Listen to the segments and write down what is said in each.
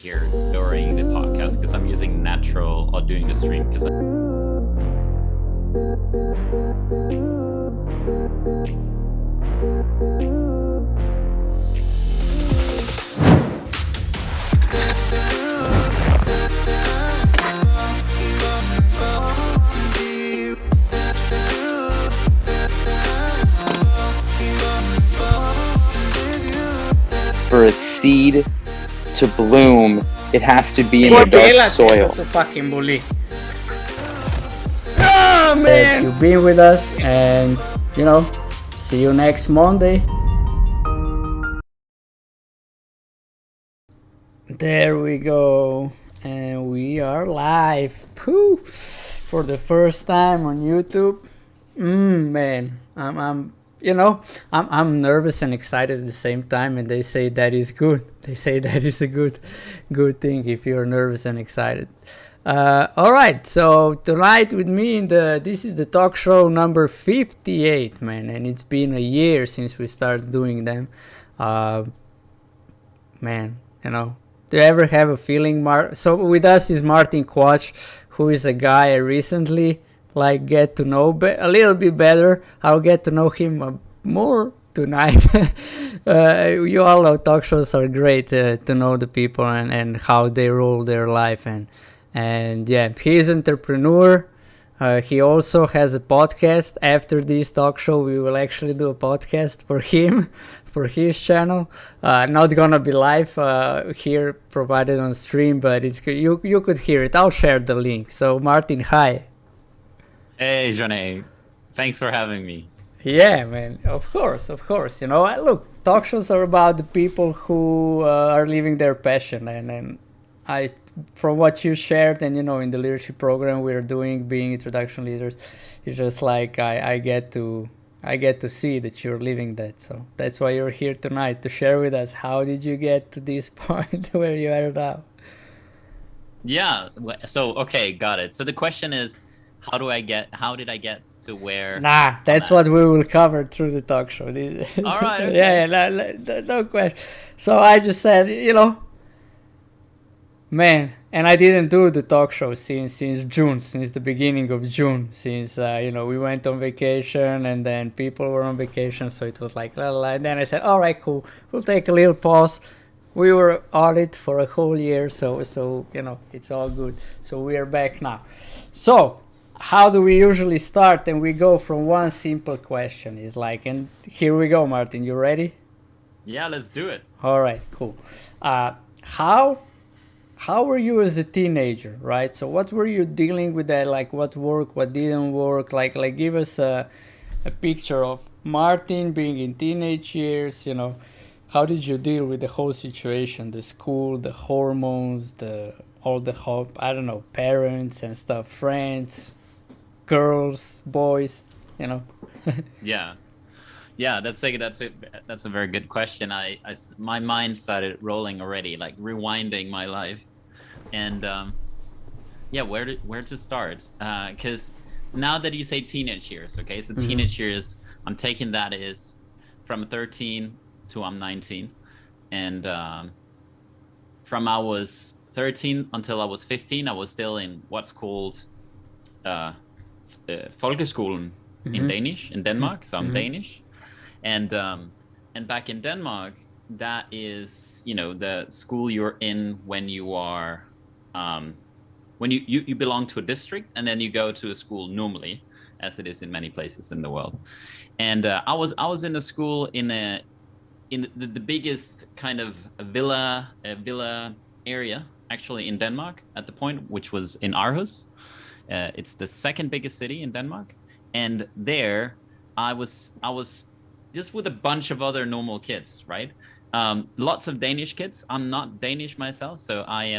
here during the podcast because I'm using natural or doing the stream because for a seed to bloom, it has to be in the dark soil. Fucking bully. Oh man! You've been with us, and see you next Monday. There we go, and we are live. Pooh! For the first time on YouTube. Man, I'm nervous and excited at the same time, and they say that is good. They say that is a good thing if you're nervous and excited. All right, so tonight with me this is the talk show number 58, man, and it's been a year since we started doing them. Man, do you ever have a feeling? So with us is Martin Quach, who is a guy I recently get to know a little bit better. I'll get to know him more tonight. You all know talk shows are great to know the people and how they roll their life, and yeah, he's an entrepreneur. He also has a podcast. After this talk show, we will actually do a podcast for him, for his channel. Not gonna be live here, provided on stream, but it's you could hear it. I'll share the link. So Martin, hi. Hey, Johnny. Thanks for having me. Yeah, man. Of course. Look, talk shows are about the people who are living their passion, and I, from what you shared, and in the leadership program we're doing, being introduction leaders, it's just like I get to see that you're living that. So that's why you're here tonight to share with us. How did you get to this point where you are now? Yeah. So okay, got it. So the question is, how did I get to where? Nah, that's what we will cover through the talk show. All right. Okay. Yeah, no question. So I just said, man, and I didn't do the talk show since June, since the beginning of June, since we went on vacation and then people were on vacation, so it was like la la. And then I said, all right, cool, we'll take a little pause. We were on it for a whole year, so it's all good. So we are back now. So how do we usually start? And we go from one simple question. Is like, and here we go, Martin. You ready? Yeah, let's do it. All right, cool. How were you as a teenager, right? So what were you dealing with that? Like what worked, what didn't work? Like give us a picture of Martin being in teenage years. How did you deal with the whole situation? The school, the hormones, all the hope. I don't know, parents and stuff, friends, girls, boys. Yeah, that's a very good question. My mind started rolling already, like rewinding my life, and where to start? Because now that you say teenage years, okay, so teenage years, I'm taking that is from 13 to I'm 19, and from I was 13 until I was 15, I was still in what's called folkeskolen in Danish, in Denmark. So I'm Danish. And back in Denmark, that is, the school you're in when you are, when you belong to a district, and then you go to a school normally, as it is in many places in the world. And I was in a school in the biggest kind of villa area actually in Denmark at the point, which was in Aarhus. It's the second biggest city in Denmark, and there I was just with a bunch of other normal kids, right? Lots of Danish kids. I'm not Danish myself, so I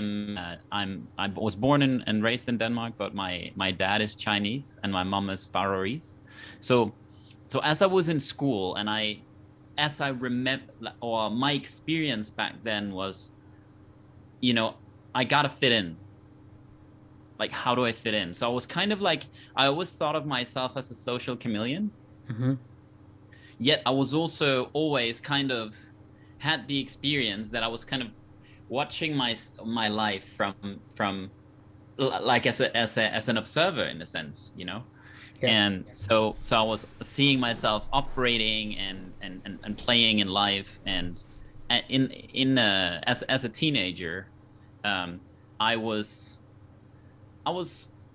was born and raised in Denmark, but my dad is Chinese and my mom is Faroese. So as I was in school, and as I remember, or my experience back then was, I gotta fit in. Like, how do I fit in? So I was kind of like, I always thought of myself as a social chameleon. Yet I was also always kind of had the experience that I was kind of watching my life from like as an observer in a sense, you know. And so I was seeing myself operating and playing in life, and as a teenager, I was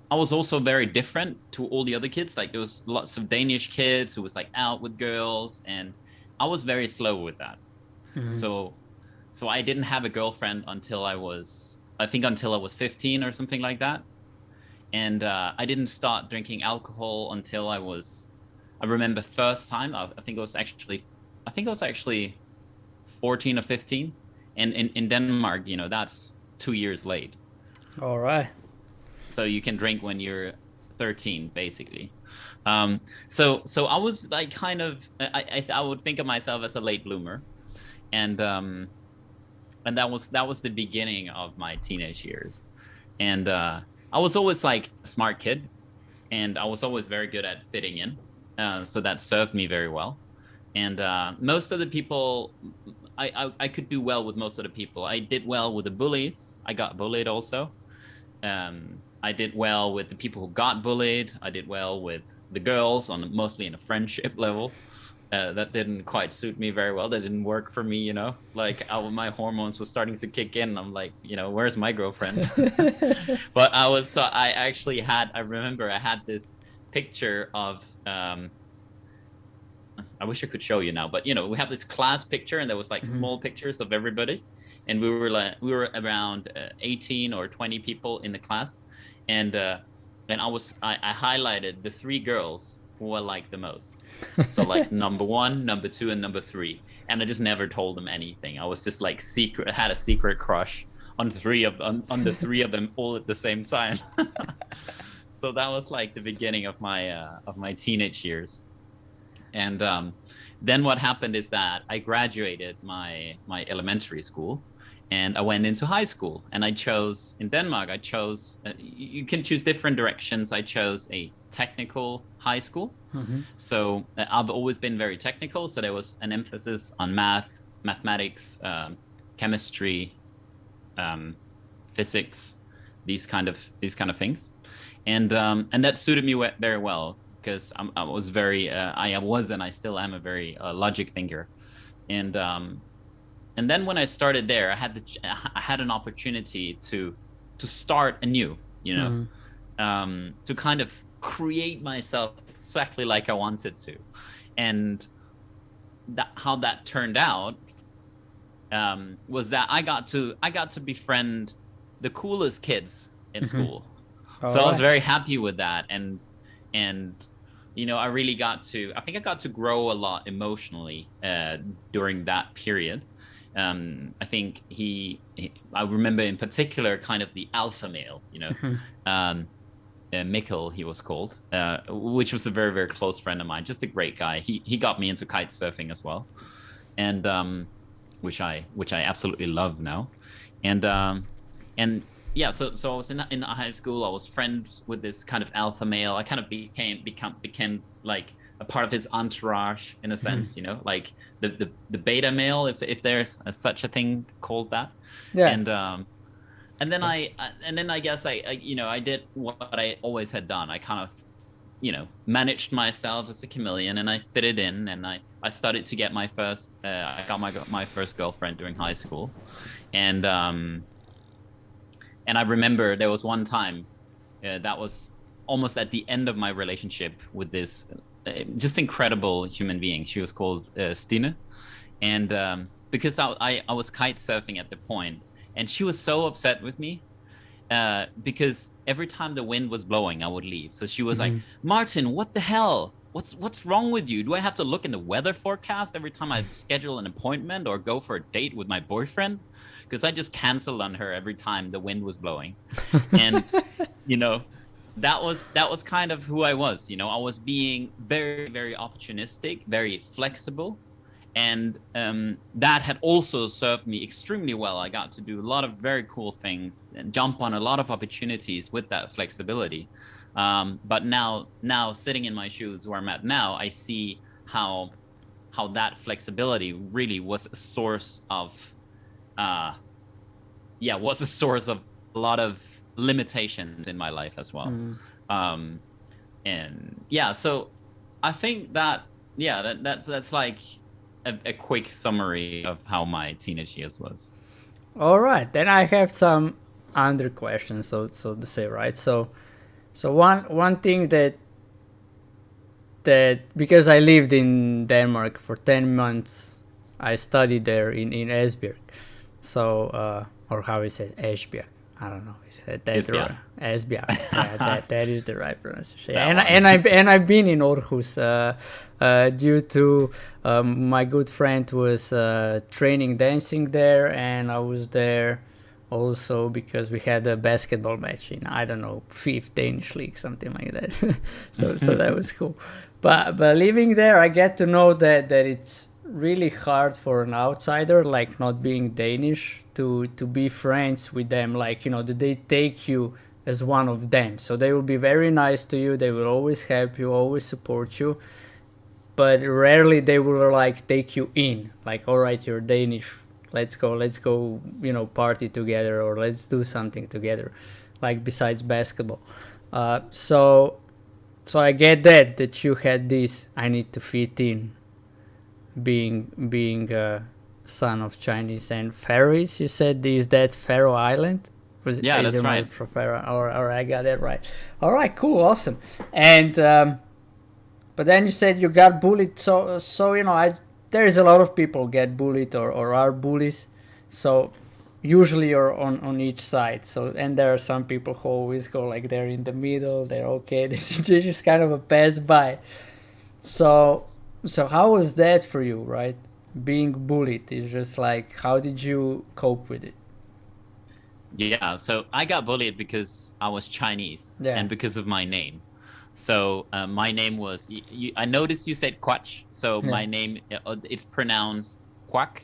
also very different to all the other kids. Like there was lots of Danish kids who was like out with girls, and I was very slow with that. So I didn't have a girlfriend until I was 15 or something like that. And I didn't start drinking alcohol until I remember first time, I think it was actually 14 or 15. And in Denmark, you know, that's 2 years late. All right. So you can drink when you're 13, basically. So I was like kind of, I would think of myself as a late bloomer. And that was the beginning of my teenage years. And I was always like a smart kid, and I was always very good at fitting in. So that served me very well. And most of the people, I could do well with most of the people. I did well with the bullies. I got bullied also. I did well with the people who got bullied. I did well with the girls, mostly in a friendship level. That didn't quite suit me very well. That didn't work for me, you know. Like my hormones were starting to kick in. I'm like, you know, where's my girlfriend? But I remember I had this picture of, I wish I could show you now, but you know, we have this class picture, and there was like small pictures of everybody, and we were around 18 or 20 people in the class, and I highlighted the 3 girls who I liked the most. So like number 1, number 2, and number 3. And I just never told them anything. I was just like had a secret crush on the 3 of them all at the same time. So that was like the beginning of my teenage years. And then what happened is that I graduated my elementary school, and I went into high school, and in Denmark, you can choose different directions. I chose a technical high school. So I've always been very technical. So there was an emphasis on mathematics, chemistry, physics, these kind of things. And that suited me very well, because I was and I still am a very logic thinker. And then when I started there, I had an opportunity to start anew, you know, to kind of create myself exactly like I wanted to. And how that turned out was that I got to befriend the coolest kids in school. So I was very happy with that. And you know, I think I got to grow a lot emotionally during that period. I think I remember in particular kind of the alpha male, you know, Mikkel, he was called, which was a very, very close friend of mine, just a great guy. He got me into kite surfing as well, and which I absolutely love now. And yeah, so I was in high school. I was friends with this kind of alpha male. I kind of became like a part of his entourage in a sense, you know, like the beta male, if there's such a thing called that. Yeah. And then I guess I did what I always had done. I kind of, you know, managed myself as a chameleon, and I fitted in, and I started to get I got my first girlfriend during high school. And I remember there was one time that was almost at the end of my relationship with this just incredible human being. She was called Stine. And because I was kite surfing at the point, and she was so upset with me because every time the wind was blowing, I would leave. So she was like, Martin, what the hell? What's wrong with you? Do I have to look in the weather forecast every time I schedule an appointment or go for a date with my boyfriend? Because I just canceled on her every time the wind was blowing. And, you know, that was kind of who I was. You know, I was being very, very opportunistic, very flexible. And that had also served me extremely well. I got to do a lot of very cool things and jump on a lot of opportunities with that flexibility. But now sitting in my shoes where I'm at now, I see how that flexibility really was a source of yeah, was a source of a lot of limitations in my life as well. Um, and yeah, so I think that that's like a quick summary of how my teenage years was. All right, then I have some other questions, so to say, right? So one thing that because I lived in Denmark for 10 months, I studied there in Esbjerg. So or how is it, Esbjerg? I don't know. That's Esbjerg. right. Esbjerg. Yeah, that is the right pronunciation. That And I've been in Aarhus due to my good friend was training dancing there, and I was there also because we had a basketball match in, I don't know, fifth Danish league, something like that. So that was cool. But living there, I get to know that it's really hard for an outsider, like not being Danish, to be friends with them. Like, you know, that they take you as one of them. So they will be very nice to you. They will always help you, always support you. But rarely they will like take you in. Like, all right, you're Danish. Let's go, you know, party together, or let's do something together. Like besides basketball. So I get that you had this. I need to fit in, being a son of Chinese and Faroese. You said, is that Faroe Island? Yeah, that's right. From Faroe, or I got that right. All right, cool, awesome. And but then you said you got bullied. So you know, there's a lot of people get bullied or are bullies. So usually you're on each side. So, and there are some people who always go like they're in the middle. They're okay. They just kind of a pass by. So how was that for you, right? Being bullied is just like, how did you cope with it? Yeah, so I got bullied because I was Chinese, and because of my name. So my name was, I noticed you said Quach. So my name, it's pronounced Quach.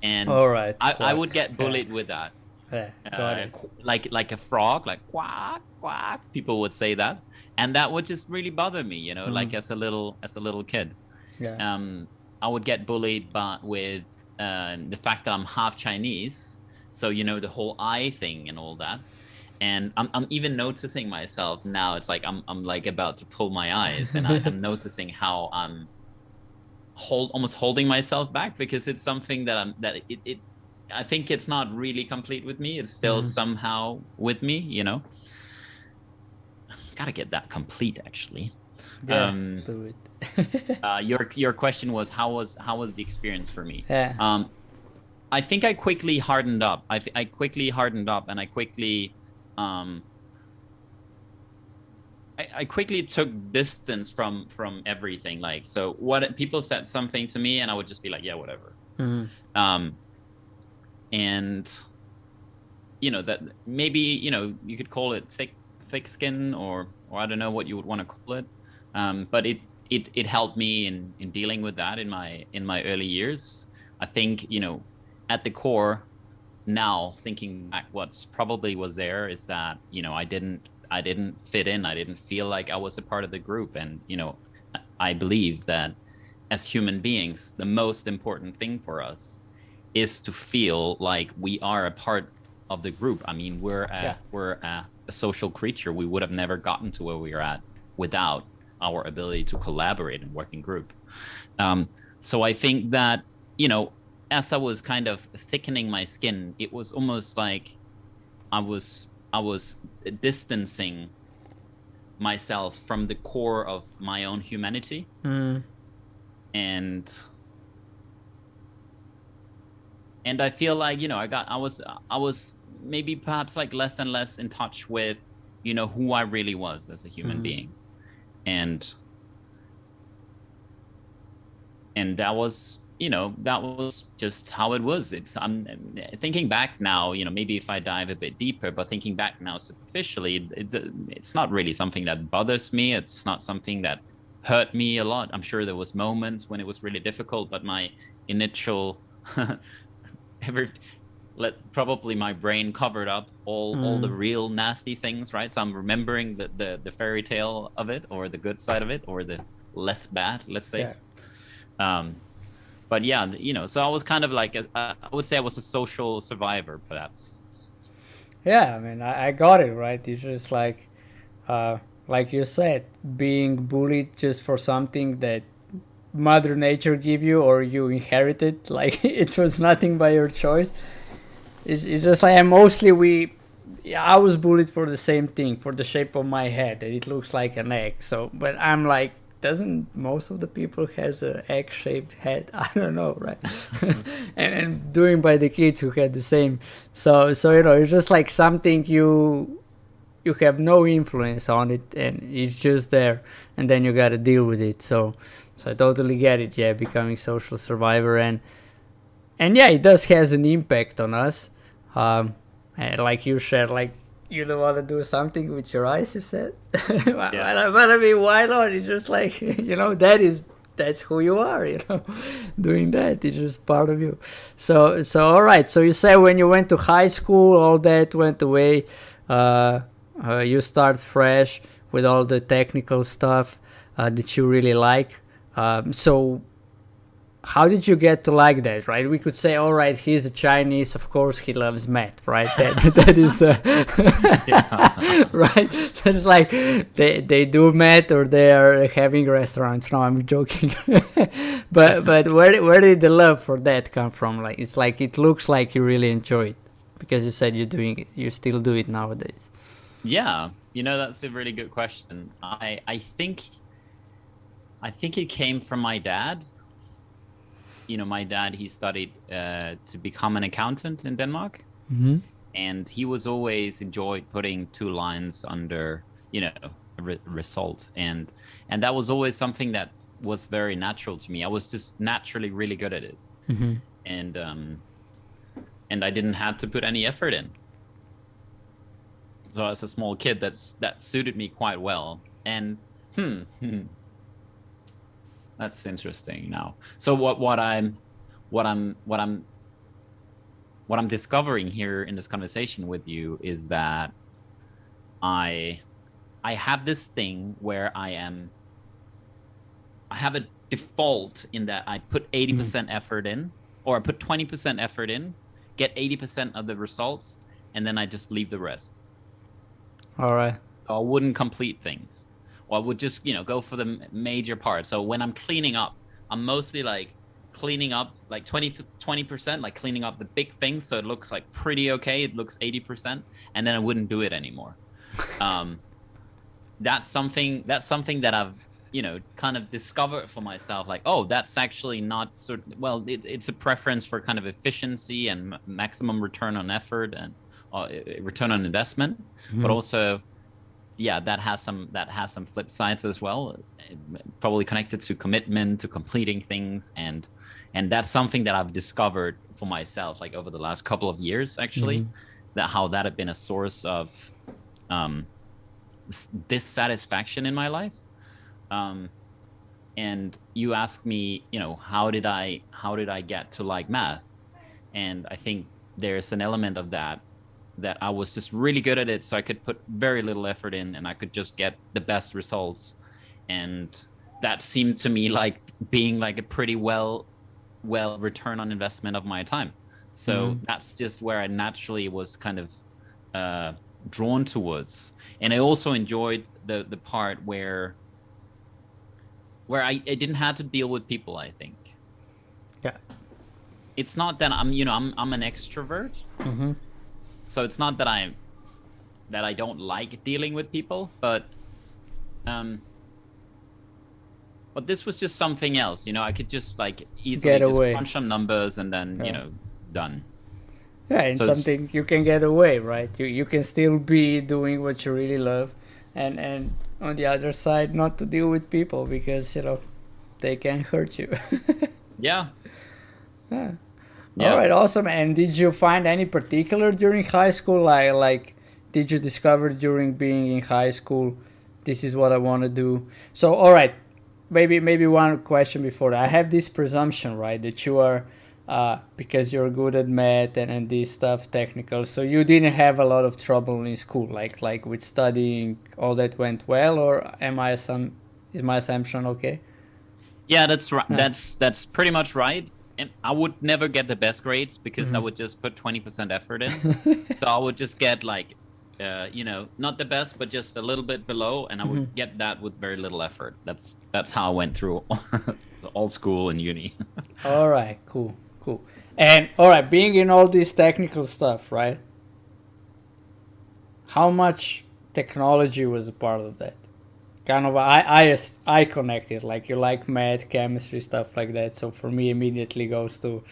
And all right, I would get bullied with that. Yeah, got it. Like a frog, like quack, quack. People would say that. And that would just really bother me, you know, like as a little kid. Yeah. I would get bullied with the fact that I'm half Chinese. So, you know, the whole eye thing and all that. And I'm even noticing myself now. It's like I'm like about to pull my eyes, and I'm noticing how I'm almost holding myself back, because it's something that I think it's not really complete with me. It's still somehow with me, you know. Gotta get that complete, actually. Yeah, do it. Your question was how was the experience for me? Yeah. I think I quickly hardened up. I quickly hardened up, and I quickly I quickly took distance from everything. Like, so what people said something to me, and I would just be like, yeah, whatever. And you know, that maybe, you know, you could call it thick skin, or I don't know what you would want to call it. But it helped me in dealing with that in my early years. I think, you know, at the core now, thinking back, what's probably was there is that, you know, I didn't fit in. I didn't feel like I was a part of the group. And, you know, I believe that as human beings, the most important thing for us is to feel like we are a part of the group. I mean, we're a social creature. We would have never gotten to where we are at without our ability to collaborate and work in group. So I think that, you know, as I was kind of thickening my skin, it was almost like I was distancing myself from the core of my own humanity. And I feel like, you know, I was maybe perhaps like less and less in touch with, you know, who I really was as a human being. And that was, you know, that was just how it was. I'm thinking back now, you know, maybe if I dive a bit deeper, but thinking back now superficially, it's not really something that bothers me. It's not something that hurt me a lot. I'm sure there was moments when it was really difficult, but my initial probably my brain covered up all the real nasty things, right? So I'm remembering the fairy tale of it, or the good side of it, or the less bad, let's say. but yeah, so I was kind of like I would say I was a social survivor, perhaps. Yeah, I mean, I got it, right? It's just like you said, being bullied just for something that Mother Nature give you or you inherited, like it was nothing by your choice. It's just like, and mostly yeah, I was bullied for the same thing, for the shape of my head, that it looks like an egg. So, but I'm like, doesn't most of the people has a egg-shaped head? I don't know, right? and doing by the kids who had the same. So it's just like something you have no influence on it, and it's just there, and then you got to deal with it. So I totally get it. Yeah, becoming social survivor, and yeah, it does has an impact on us. And like you said, like you don't want to do something with your eyes. You said, but I mean, why not? It's just like that's who you are. Doing that is just part of you. So all right. So you say when you went to high school, all that went away. You start fresh with all the technical stuff that you really like. So how did you get to like that, right? We could say, all right, he's a Chinese, of course he loves math, right? That is right? It's like they do math or they are having restaurants. No, I'm joking. but where did the love for that come from? Like it's like it looks like you really enjoy it because you said you still do it nowadays. Yeah, that's a really good question. I think it came from my dad. My dad, he studied to become an accountant in Denmark. Mm-hmm. And he was always enjoyed putting 2 lines under, a result. And that was always something that was very natural to me. I was just naturally really good at it. Mm-hmm. And I didn't have to put any effort in. So as a small kid, that suited me quite well. And that's interesting now. So what I'm discovering here in this conversation with you is that I have this thing where I have a default in that I put 80% effort in, or I put 20% effort in, get 80% of the results, and then I just leave the rest. All right. I wouldn't complete things. Or I would just, go for the major part. So when I'm cleaning up, I'm mostly like cleaning up like 20%, like cleaning up the big things. So it looks like pretty okay. It looks 80%. And then I wouldn't do it anymore. That's something that I've, kind of discovered for myself. Like, oh, that's actually not it's a preference for kind of efficiency and maximum return on effort and return on investment. Mm-hmm. But also, yeah, that has some flip sides as well, probably connected to commitment, to completing things, and that's something that I've discovered for myself, like over the last couple of years, actually, how that had been a source of dissatisfaction in my life. And you asked me, how did I get to like math? And I think there's an element of that I was just really good at it, so I could put very little effort in and I could just get the best results. And that seemed to me like being like a pretty well return on investment of my time. So that's just where I naturally was kind of drawn towards. And I also enjoyed the part where I didn't have to deal with people, I think. Yeah. It's not that I'm an extrovert. Mm-hmm. So it's not that I don't like dealing with people, but this was just something else. I could just like easily just crunch some numbers and then done. Yeah, and so something you can get away, right? You can still be doing what you really love, and on the other side, not to deal with people because they can hurt you. Yeah. Yeah. All right, awesome. And did you find any particular during high school? Like, did you discover during being in high school, this is what I want to do? So, all right, maybe one question before that. I have this presumption, right, that you are, because you're good at math and this stuff, technical. So you didn't have a lot of trouble in school, like with studying, all that went well, or is my assumption okay? Yeah, that's right. That's pretty much right. and I would never get the best grades because I would just put 20% effort in. So I would just get like, not the best, but just a little bit below, and I would get that with very little effort. That's how I went through all school and uni. All right, cool. And all right, being in all this technical stuff, right? How much technology was a part of that? Kind of, I connected, like you like math, chemistry, stuff like that. So for me, immediately goes to,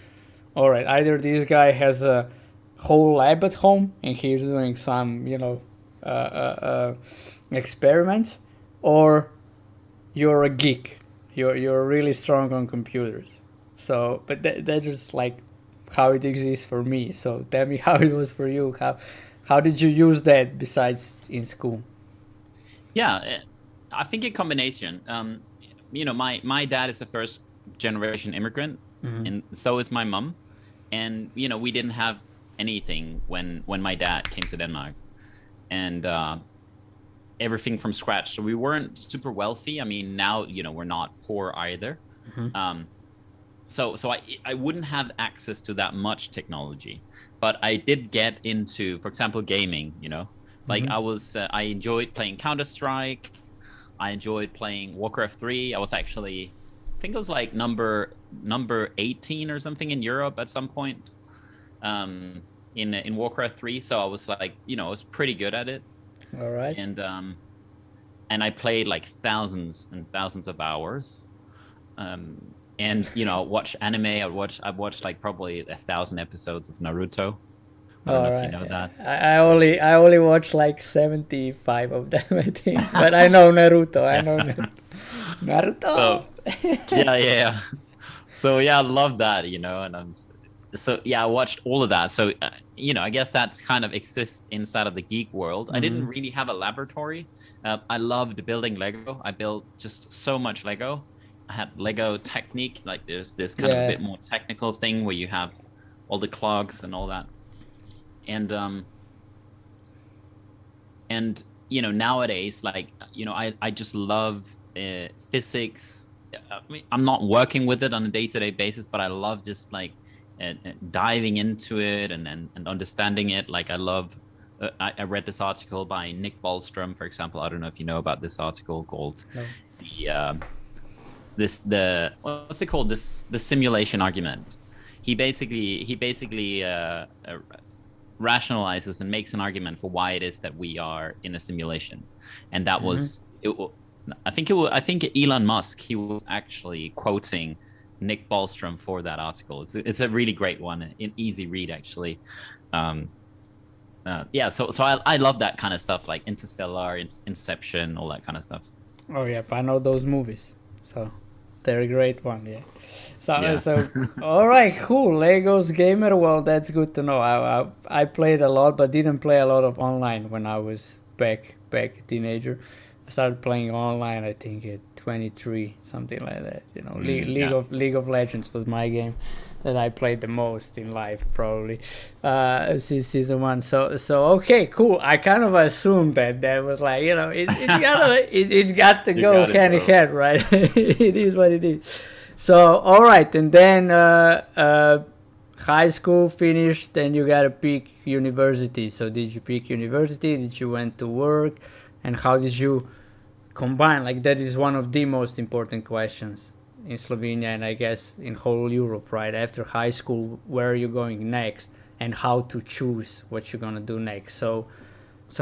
all right, either this guy has a whole lab at home and he's doing some, experiments, or you're a geek. You're really strong on computers. So, but that's just like how it exists for me. So tell me how it was for you. How did you use that besides in school? Yeah, I think a combination. My dad is a first generation immigrant, and so is my mom. And we didn't have anything when my dad came to Denmark, and everything from scratch. So we weren't super wealthy. I mean, now we're not poor either. So I wouldn't have access to that much technology, but I did get into, for example, gaming. Like I enjoyed playing Counter-Strike. I enjoyed playing Warcraft 3. I was actually, I think it was like number 18 or something in Europe at some point, in Warcraft 3. So I was like, I was pretty good at it. All right. And I played like thousands and thousands of hours. And watch anime. I've watched like probably 1,000 episodes of Naruto. I don't know if you know that. I only watched like 75 of them, I think. But I know Naruto. Naruto. So, yeah. So yeah, I love that, and I watched all of that. So I guess that's kind of exists inside of the geek world. I didn't really have a laboratory. I loved building Lego. I built just so much Lego. I had Lego Technique, like there's this kind of a bit more technical thing where you have all the clogs and all that. And nowadays, like, I just love physics. I mean, I'm not working with it on a day-to-day basis, but I love just like diving into it and understanding it. Like I love, I read this article by Nick Bostrom, for example. I don't know if you know about this article called what's it called? The simulation argument. He basically rationalizes and makes an argument for why it is that we are in a simulation, and that was it. I think Elon Musk, he was actually quoting Nick Bostrom for that article. It's a really great one, an easy read actually. So I love that kind of stuff, like Interstellar, Inception, all that kind of stuff. Oh yeah, I know those movies, so they're a great one. Yeah. So all right, cool. Legos gamer. Well, that's good to know. I played a lot, but didn't play a lot of online when I was back a teenager. I started playing online, I think at 23, something like that. League of Legends was my game that I played the most in life, probably, since season 1. So okay, cool. I kind of assumed that was like, it's got to go hand in hand, right? It is what it is. So all right, and then high school finished, then you gotta pick university. So did you pick university? Did you went to work? And how did you combine? Like, that is one of the most important questions in Slovenia, and I guess in whole Europe, right? After high school, where are you going next, and how to choose what you're gonna do next. So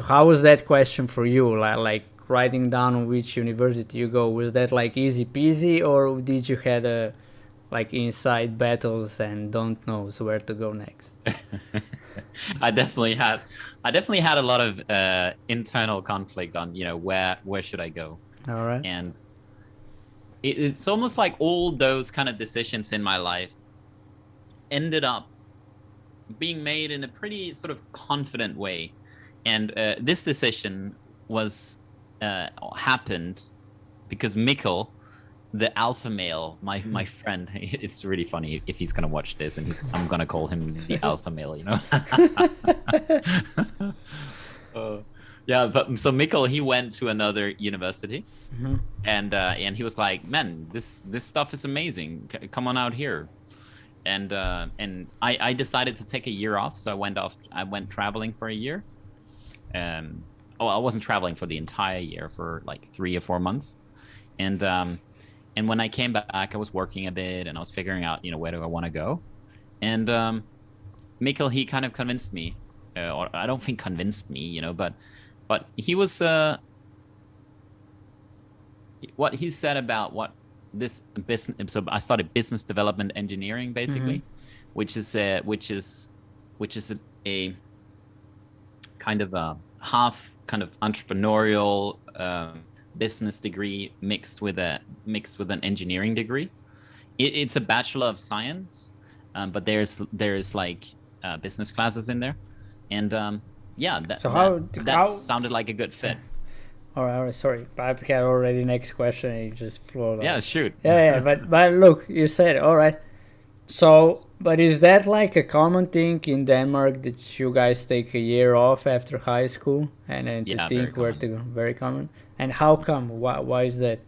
how was that question for you? Like writing down on which university you go, was that like easy peasy, or did you had like inside battles and don't know where to go next? I definitely had a lot of internal conflict on where should I go. All right. And it's almost like all those kind of decisions in my life ended up being made in a pretty sort of confident way. And this decision was happened because Mikkel, the alpha male, my friend, it's really funny if he's gonna watch this, and I'm gonna call him the alpha male, but so Mikkel, he went to another university, and he was like, man, this stuff is amazing. Come on out here. and I decided to take a year off, so I went traveling for a year. I wasn't traveling for the entire year, for like 3 or 4 months, and when I came back, I was working a bit, and I was figuring out, where do I want to go, and Mikkel, he kind of convinced me, or I don't think convinced me, but he was what he said about what this business. So I started business development engineering, basically, which is a kind of a half kind of entrepreneurial business degree mixed with an engineering degree. It's a Bachelor of Science, but there's like business classes in there, and that sounded like a good fit. All right, sorry, I had already next question. And it just flowed. Yeah, shoot. Yeah, but look, you said all right. So, but is that like a common thing in Denmark that you guys take a year off after high school and then to think where to go? Very common. And how come? Why is that?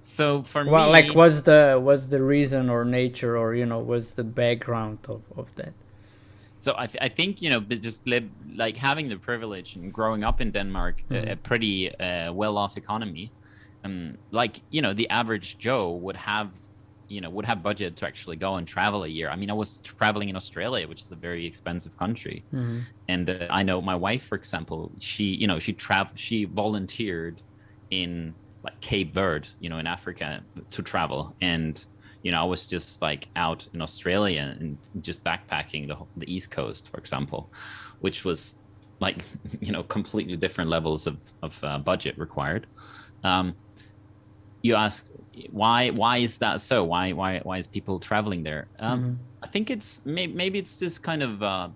So for me, like, what's the reason or nature or what's the background of that? So I think just like having the privilege and growing up in Denmark, a pretty well-off economy, like the average Joe would have budget to actually go and travel a year. I mean, I was traveling in Australia, which is a very expensive country, and I know my wife, for example, she volunteered in like Cape Verde, in Africa, to travel, and I was just like out in Australia and just backpacking the East Coast, for example, which was like, completely different levels of budget required. You ask why is that so? Why is people traveling there? I think it's maybe it's this kind of I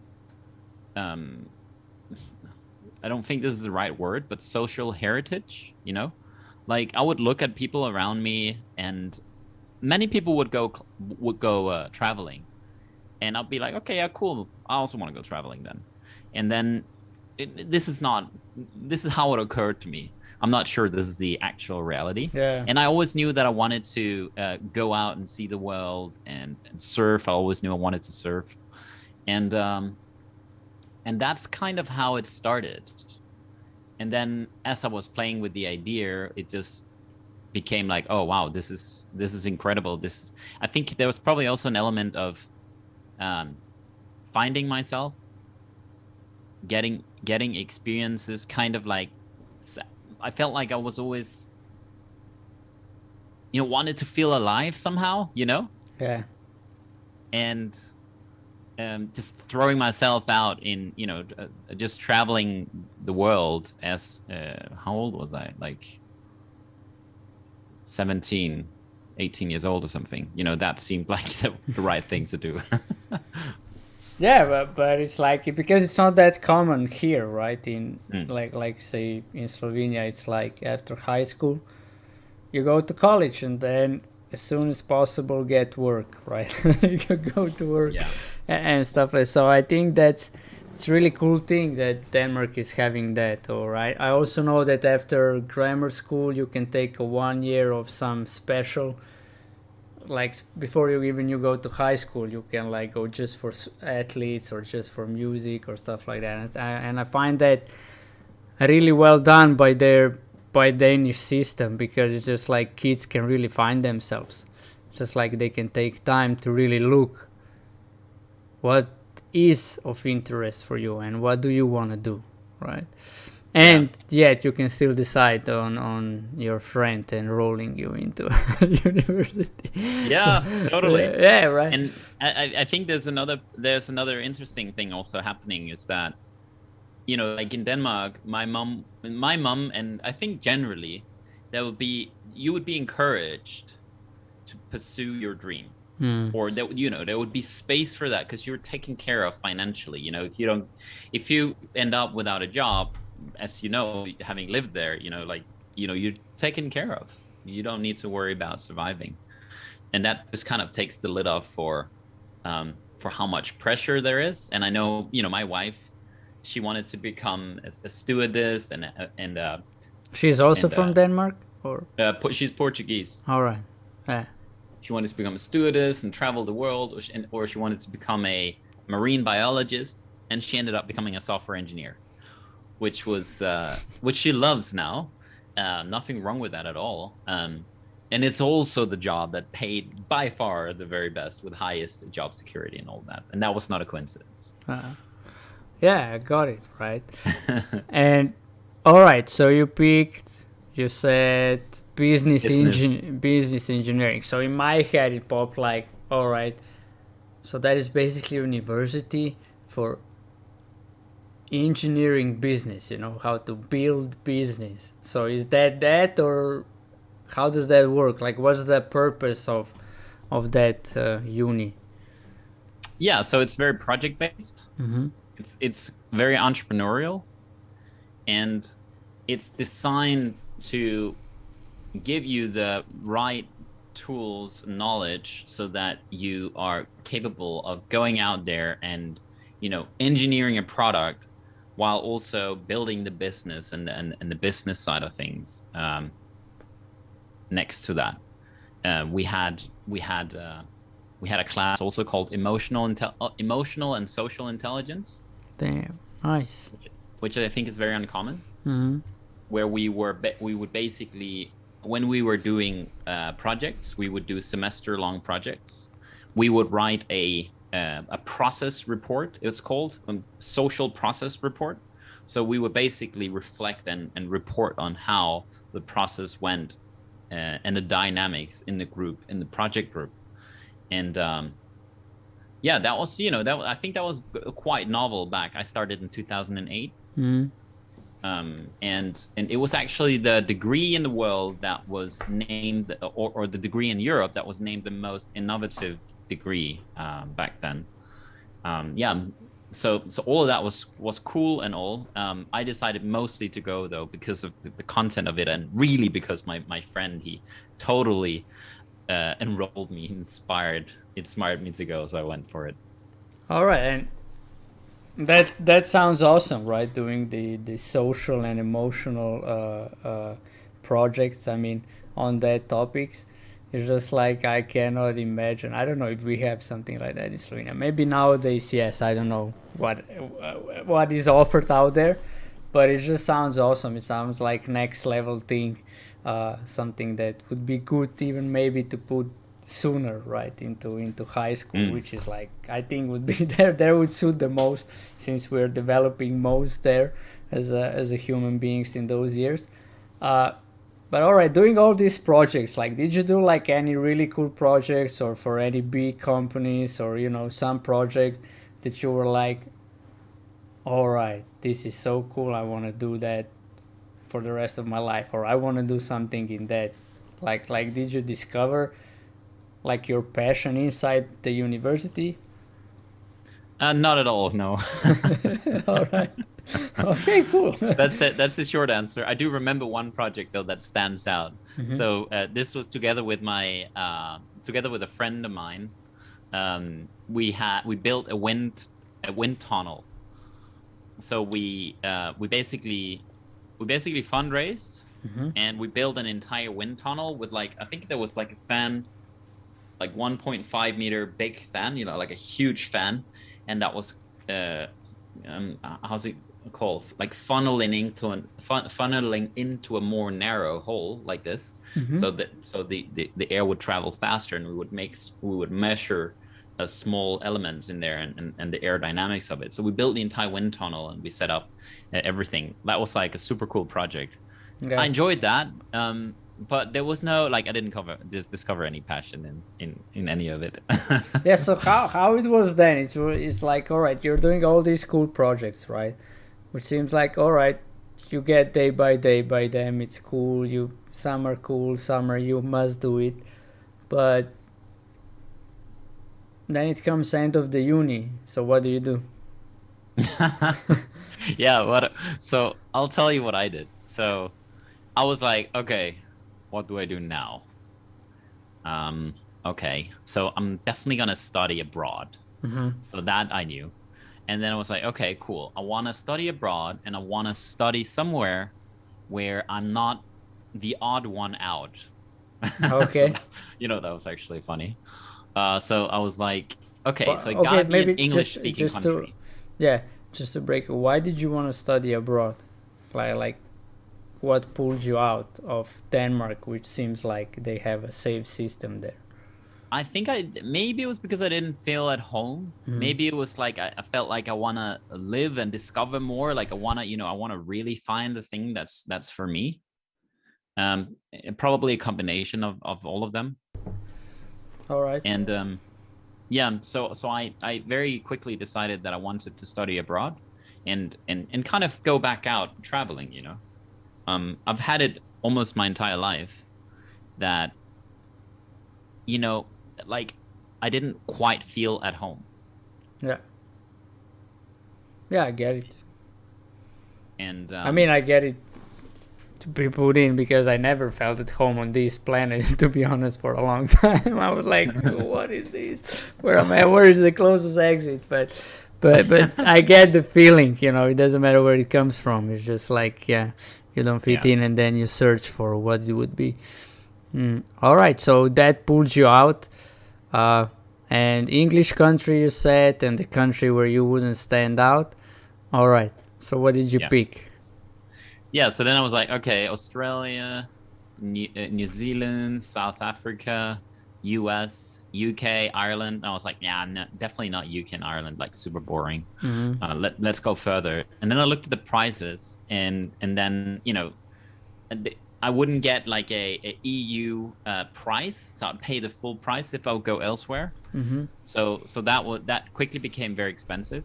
don't think this is the right word, but social heritage. Like I would look at people around me, and many people would go traveling, and I'll be like, okay, yeah, cool. I also want to go traveling then. And then this is how it occurred to me. I'm not sure this is the actual reality. Yeah. And I always knew that I wanted to go out and see the world and surf. I always knew I wanted to surf, and that's kind of how it started. And then as I was playing with the idea, it just became like, oh wow, this is incredible. I think there was probably also an element of finding myself, getting experiences, kind of like I felt like I was always wanted to feel alive somehow, Yeah. and just throwing myself out in just traveling the world as how old was I, like 17, 18 years old or something. That seemed like the right thing to do. Yeah, but it's like, because it's not that common here, right? In like say in Slovenia, it's like after high school, you go to college, and then as soon as possible get work, right? You can go to work, and stuff like. So I think it's really cool thing that Denmark is having that. All right. I also know that after grammar school, you can take a 1 year of some special. Like before you go to high school, you can like go just for athletes or just for music or stuff like that. And I find that really well done by Danish system, because it's just like kids can really find themselves, just like they can take time to really look what is of interest for you and what do you want to do, right? And yet you can still decide on your friend enrolling you into university. Yeah, totally. Yeah, right. And I think there's another interesting thing also happening, is that like in Denmark, my mom, and I think generally you would be encouraged to pursue your dream, or that there would be space for that because you're taken care of financially. If you end up without a job, as having lived there, you're taken care of. You don't need to worry about surviving, and that just kind of takes the lid off for how much pressure there is. And I know, my wife, she wanted to become a stewardess, and she's also from Denmark, or she's Portuguese. All right. Yeah. She wanted to become a stewardess and travel the world, or she wanted to become a marine biologist, and she ended up becoming a software engineer, which she loves now. Nothing wrong with that at all. And it's also the job that paid by far the very best, with highest job security and all that. And that was not a coincidence. Yeah, I got it, right? And all right, so you said business engineering. So in my head it popped like, all right, so that is basically university for engineering business, how to build business. So is that, or how does that work? Like, what's the purpose of that uni? Yeah, so it's very project based. Mm-hmm. It's very entrepreneurial, and it's designed to give you the right tools, knowledge, so that you are capable of going out there and engineering a product while also building the business and the business side of things. Next to that, we had a class also called emotional and social intelligence. Damn, nice. Which I think is very uncommon. Mm-hmm. Where we would basically, when we were doing projects, we would do semester-long projects. We would write a process report. It's called social process report. So we would basically reflect and report on how the process went, and the dynamics in the group, in the project group. And yeah, that was, I think that was quite novel back. I started in 2008. Mm-hmm. And it was actually the degree in the world that was named, or the degree in Europe that was named the most innovative degree back then. Yeah, so all of that was cool and all. I decided mostly to go though because of the content of it, and really because my friend, he totally enrolled me, inspired me to go, so I went for it. All right, and that sounds awesome, right? Doing the social and emotional projects. I mean, on that topics, it's just like I cannot imagine. I don't know if we have something like that in Slovenia. Maybe nowadays, yes. I don't know what is offered out there, but it just sounds awesome. It sounds like next level thing, something that would be good even maybe to put sooner, right, into high school, which is like, I think would be there would suit the most, since we're developing most there as a human beings in those years. But all right, doing all these projects, like, did you do like any really cool projects, or for any big companies, or some projects that you were like, all right, this is so cool, I want to do that for the rest of my life, or I want to do something in that? Like did you discover like your passion inside the university? Not at all, no. All right. Okay, cool. That's it. That's the short answer. I do remember one project though that stands out. Mm-hmm. So this was together with a friend of mine. We built a wind tunnel. So we basically fundraised, mm-hmm. and we built an entire wind tunnel with, like, I think there was like a fan, like 1.5 meter big fan, like a huge fan, and that was how's it called, like funneling into a more narrow hole like this, mm-hmm. so the air would travel faster, and we would measure small elements in there and the aerodynamics of it. So we built the entire wind tunnel, and we set up everything. That was like a super cool project. Okay. I enjoyed that, but there was no, like, I didn't discover any passion in any of it. Yeah, so how it was then? It's like, all right, you're doing all these cool projects, right? Which seems like, all right, you get day by them, it's cool, some are cool, some are you must do it, but then it comes end of the uni, so what do you do? Yeah, so I'll tell you what I did. So I was like, okay, what do I do now? Okay, so I'm definitely gonna study abroad. Mm-hmm. So that I knew. And then I was like, okay, cool. I want to study abroad, and I want to study somewhere where I'm not the odd one out. Okay. So, that was actually funny. So I was like, okay, so it Okay, gotta be an maybe English-speaking just to, country. yeah, just to break. Why did you want to study abroad? Like what pulled you out of Denmark, which seems like they have a safe system there? I think maybe it was because I didn't feel at home. Maybe it was like I felt like I want to live and discover more. Like I want to, I want to really find the thing that's for me. Probably a combination of all of them. All right. And yeah, so I very quickly decided that I wanted to study abroad, and kind of go back out traveling. I've had it almost my entire life that like I didn't quite feel at home. Yeah. Yeah, I get it. And I mean, I get it to be put in because I never felt at home on this planet, to be honest, for a long time. I was like, what is this? Where am I? Where is the closest exit? But I get the feeling, it doesn't matter where it comes from. It's just like, yeah, you don't fit in and then you search for what it would be. All right, so that pulls you out. And English country you said, and the country where you wouldn't stand out. All right, so what did you pick? Yeah, so then I was like, okay, Australia, New Zealand, South Africa, US, UK, Ireland. And I was like, yeah, no, definitely not UK and Ireland, like super boring. Let's go further. And then I looked at the prices, and then I wouldn't get like a EU price, so I'd pay the full price if I would go elsewhere. So that quickly became very expensive.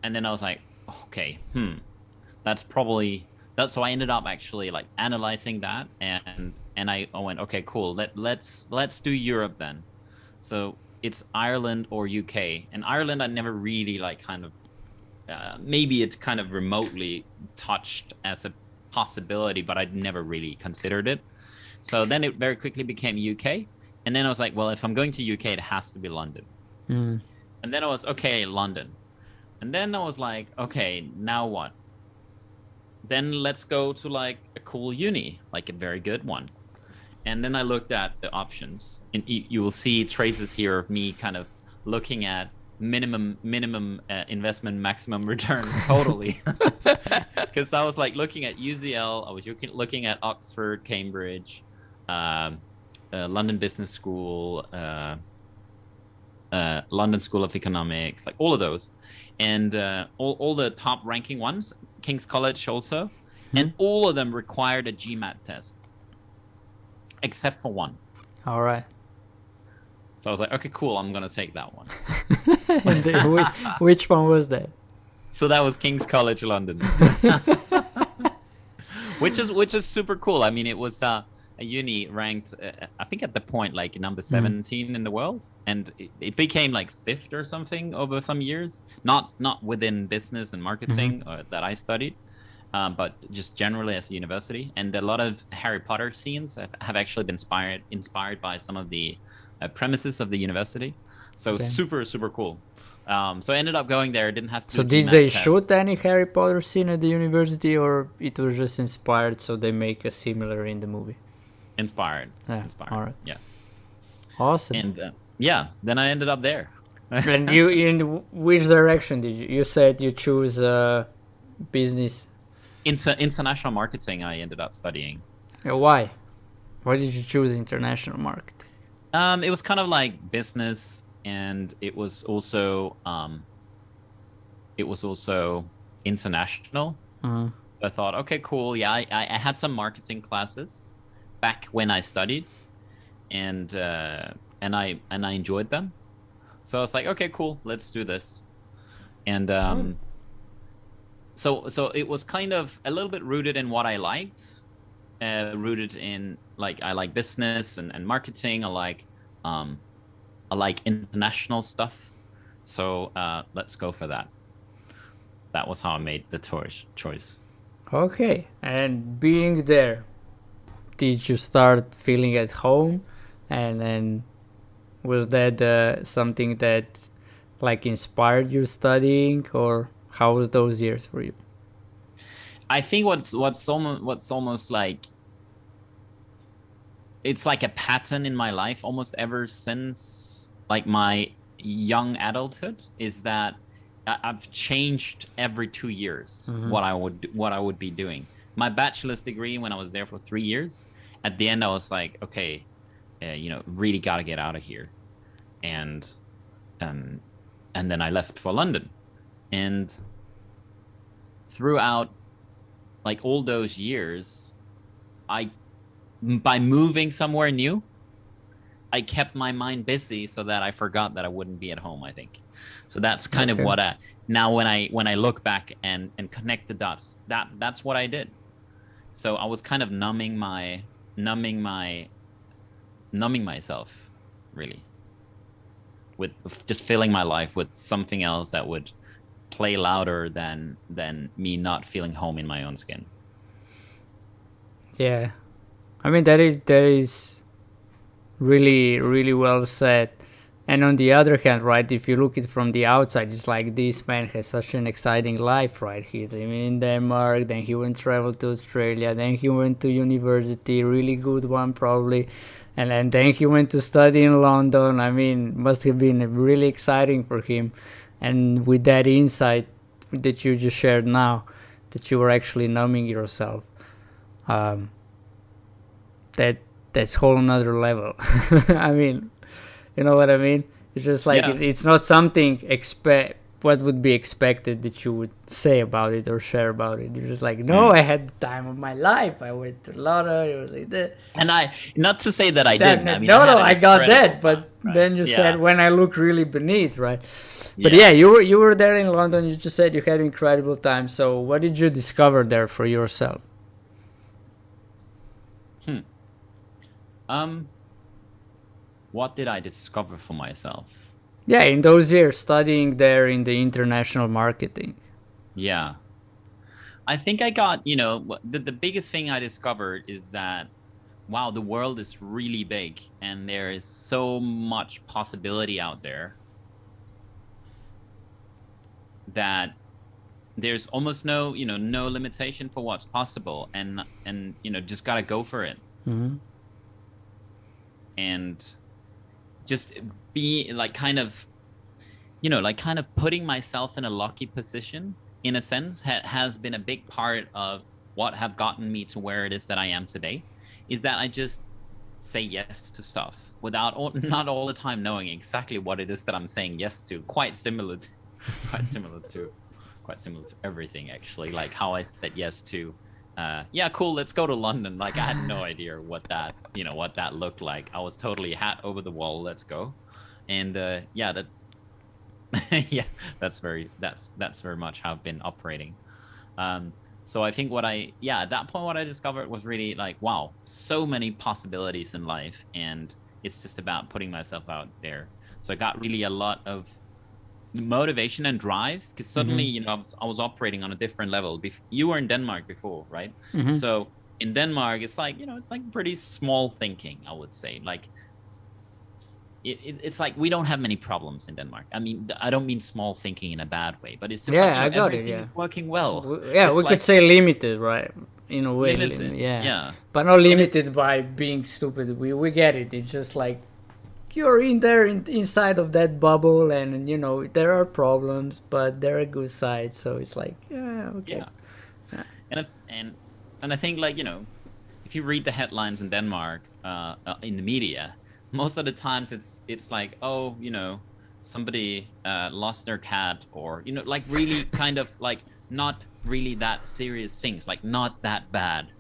And then I was like, okay, that's probably that. So I ended up actually like analyzing that, and I went, okay, cool. Let's do Europe then. So it's Ireland or UK. And Ireland, I never really like kind of maybe it's kind of remotely touched as a possibility, but I'd never really considered it. So then it very quickly became UK. And then I was like, well, if I'm going to UK, it has to be London. And then I was, okay, London. And then I was like, okay, now what? Then let's go to like a cool uni, like a very good one. And then I looked at the options, and you will see traces here of me kind of looking at minimum investment, maximum return totally. Because I was like looking at UCL, I was looking at Oxford, Cambridge, London Business School, London School of Economics, like all of those, and all the top ranking ones, King's College also, and all of them required a GMAT test, except for one. All right. So I was like, okay, cool, I'm gonna take that one. Which one was that? So that was King's College London. which is super cool. I mean, it was a uni ranked, I think at the point, like number 17 in the world, and it became like 5th or something over some years. Not within business and marketing that I studied, but just generally as a university. And a lot of Harry Potter scenes have actually been inspired by some of the premises of the university. So super cool. So I ended up going there. Didn't have to. So did they shoot any Harry Potter scene at the university, or it was just inspired so they make a similar in the movie? Inspired. Yeah. Inspired. All right. Yeah. Awesome. And then I ended up there. And you, in which direction did you? You said you choose business. International marketing. I ended up studying. Why? Why did you choose international marketing? It was kind of like business, and it was also international. I thought, okay, cool. Yeah, I had some marketing classes back when I studied, and I enjoyed them. So I was like, okay, cool, let's do this. And so it was kind of a little bit rooted in what I liked, rooted in like I like business and marketing. I like international stuff. So let's go for that. That was how I made the choice. Okay, and being there, did you start feeling at home, and then was that something that like inspired you studying, or how was those years for you? I think what's almost like it's like a pattern in my life almost ever since like my young adulthood, is that I've changed every 2 years what I would be doing. My bachelor's degree, when I was there for 3 years, at the end I was like, okay, really got to get out of here, and um, and then I left for London, and throughout like all those years, by moving somewhere new, I kept my mind busy so that I forgot that I wouldn't be at home, I think. So that's kind of what now when I look back and connect the dots, that's what I did. So I was kind of numbing myself, really, with just filling my life with something else that would play louder than me not feeling home in my own skin. Yeah, I mean that is really, really well said. And on the other hand, right, if you look it from the outside, it's like this man has such an exciting life, right? He's living in Denmark, then he went travel to Australia, then he went to university, really good one probably, and then he went to study in London. I mean, must have been really exciting for him. And with that insight that you just shared now, that you were actually numbing yourself, that's whole another level. I mean, you know what I mean? It's just like it's not something what would be expected that you would say about it or share about it. You're just like, no, I had the time of my life. I went to Lotto. It was like that. And I, not to say that I didn't. I mean, I got that. But then you said when I look really beneath, right? But you were there in London. You just said you had an incredible time. So what did you discover there for yourself? What did I discover for myself? Yeah, in those years studying there in the international marketing. Yeah. I think I got, the biggest thing I discovered is that, wow, the world is really big and there is so much possibility out there that there's almost no limitation for what's possible, and just got to go for it. And just be like kind of putting myself in a lucky position in a sense has been a big part of what have gotten me to where it is that I am today, is that I just say yes to stuff without not all the time knowing exactly what it is that I'm saying yes to. Quite similar to everything, actually, like how I said yes to cool, let's go to London. Like I had no idea what that looked like. I was totally hat over the wall, let's go. And that's very much how I've been operating. So I think at that point what I discovered was really like, wow, so many possibilities in life, and it's just about putting myself out there. So I got really a lot of motivation and drive, because suddenly I was operating on a different level. You were in Denmark before, right? So in Denmark it's like it's like pretty small thinking, I would say. Like it's like we don't have many problems in Denmark. I mean, I don't mean small thinking in a bad way, but it's just I got everything is working well. We could say limited, right? In a way, but not limited by being stupid. We get it. It's just like you're in there inside of that bubble, and there are problems, but there are good sides. So it's like okay. And I think, like, if you read the headlines in Denmark in the media, most of the times it's like, oh, somebody lost their cat, or like really kind of like not really that serious things, like not that bad.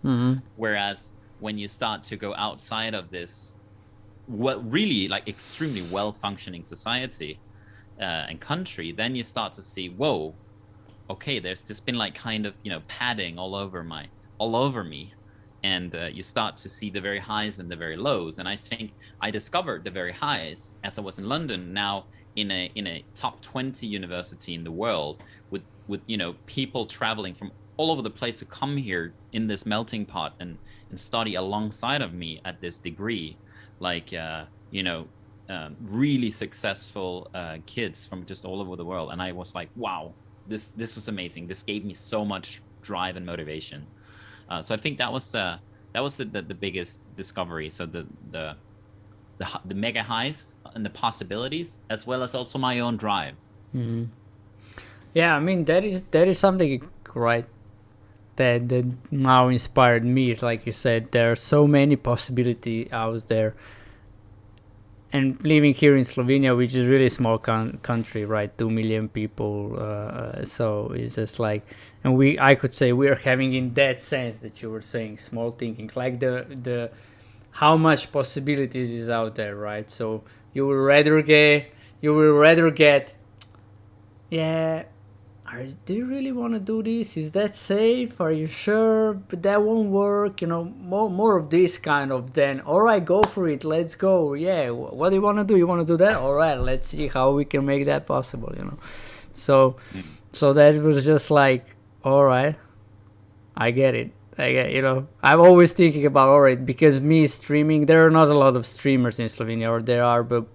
Whereas when you start to go outside of this really like extremely well-functioning society and country, then you start to see, whoa, okay, there's just been like kind of padding all over me, and you start to see the very highs and the very lows. And I think I discovered the very highs as I was in London, now in a top 20 university in the world, with people traveling from all over the place to come here in this melting pot and study alongside of me at this degree. Like really successful kids from just all over the world. And I was like, wow, this was amazing. This gave me so much drive and motivation. So I think that was that was the biggest discovery. So the mega highs and the possibilities, as well as also my own drive. Yeah, I mean that is something, right, that now inspired me. Like you said, there are so many possibilities out there. And living here in Slovenia, which is really small country, right, 2 million people, so it's just like, and I could say we are having, in that sense that you were saying, small thinking, like the how much possibilities is out there, right? So you will rather get, yeah, do you really want to do this? Is that safe? Are you sure? But that won't work. More of this kind of, then, all right, go for it. Let's go. Yeah. What do you want to do? You want to do that? All right. Let's see how we can make that possible. So that was just like, all right, I get it. I'm always thinking about, all right, because me streaming, there are not a lot of streamers in Slovenia, or there are, but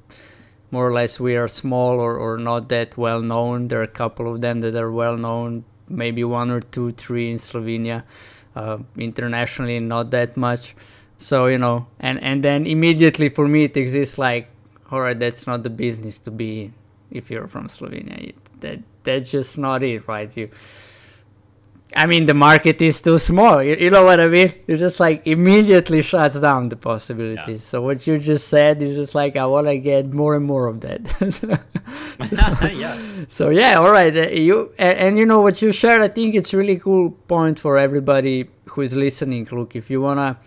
more or less we are small or not that well known. There are a couple of them that are well known, maybe 1 or 2, 3 in Slovenia. Internationally, not that much. So, and then immediately for me it exists like, all right, that's not the business to be in if you're from Slovenia. That's just not it, right? I mean, the market is too small. You know what I mean? It just like immediately shuts down the possibilities. Yeah. So what you just said is just like, I want to get more and more of that. Yeah. So yeah, all right. And what you shared, I think it's really cool point for everybody who is listening. Look, if you wanna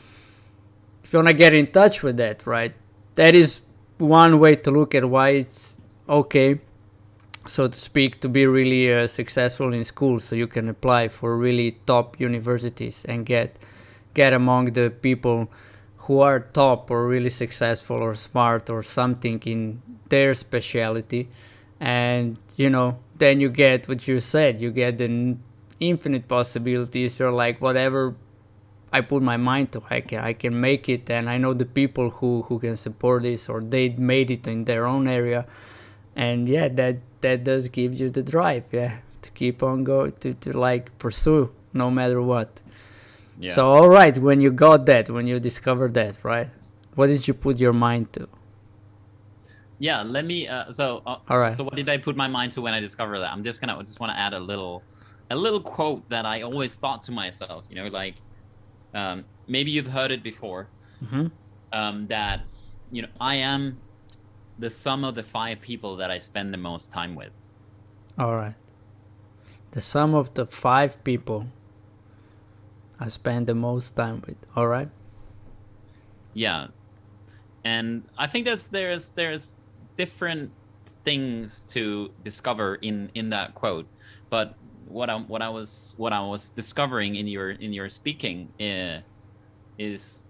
get in touch with that, right? That is one way to look at why it's okay, so to speak, to be really successful in school, so you can apply for really top universities and get among the people who are top or really successful or smart or something in their specialty. And then you get what you said, you get the infinite possibilities. You're like, whatever I put my mind to, I can make it. And I know the people who can support this, or they made it in their own area. And yeah, that does give you the drive, to keep on going, to like pursue no matter what. Yeah. So all right, when you got that, when you discovered that, right, what did you put your mind to? Yeah, let me all right. So what did I put my mind to when I discovered that? I just want to add a little quote that I always thought to myself, like maybe you've heard it before. That I am the sum of the 5 people that I spend the most time with. All right. The sum of the 5 people I spend the most time with. All right. Yeah. And I think there's different things to discover in that quote. But what I was discovering in your speaking is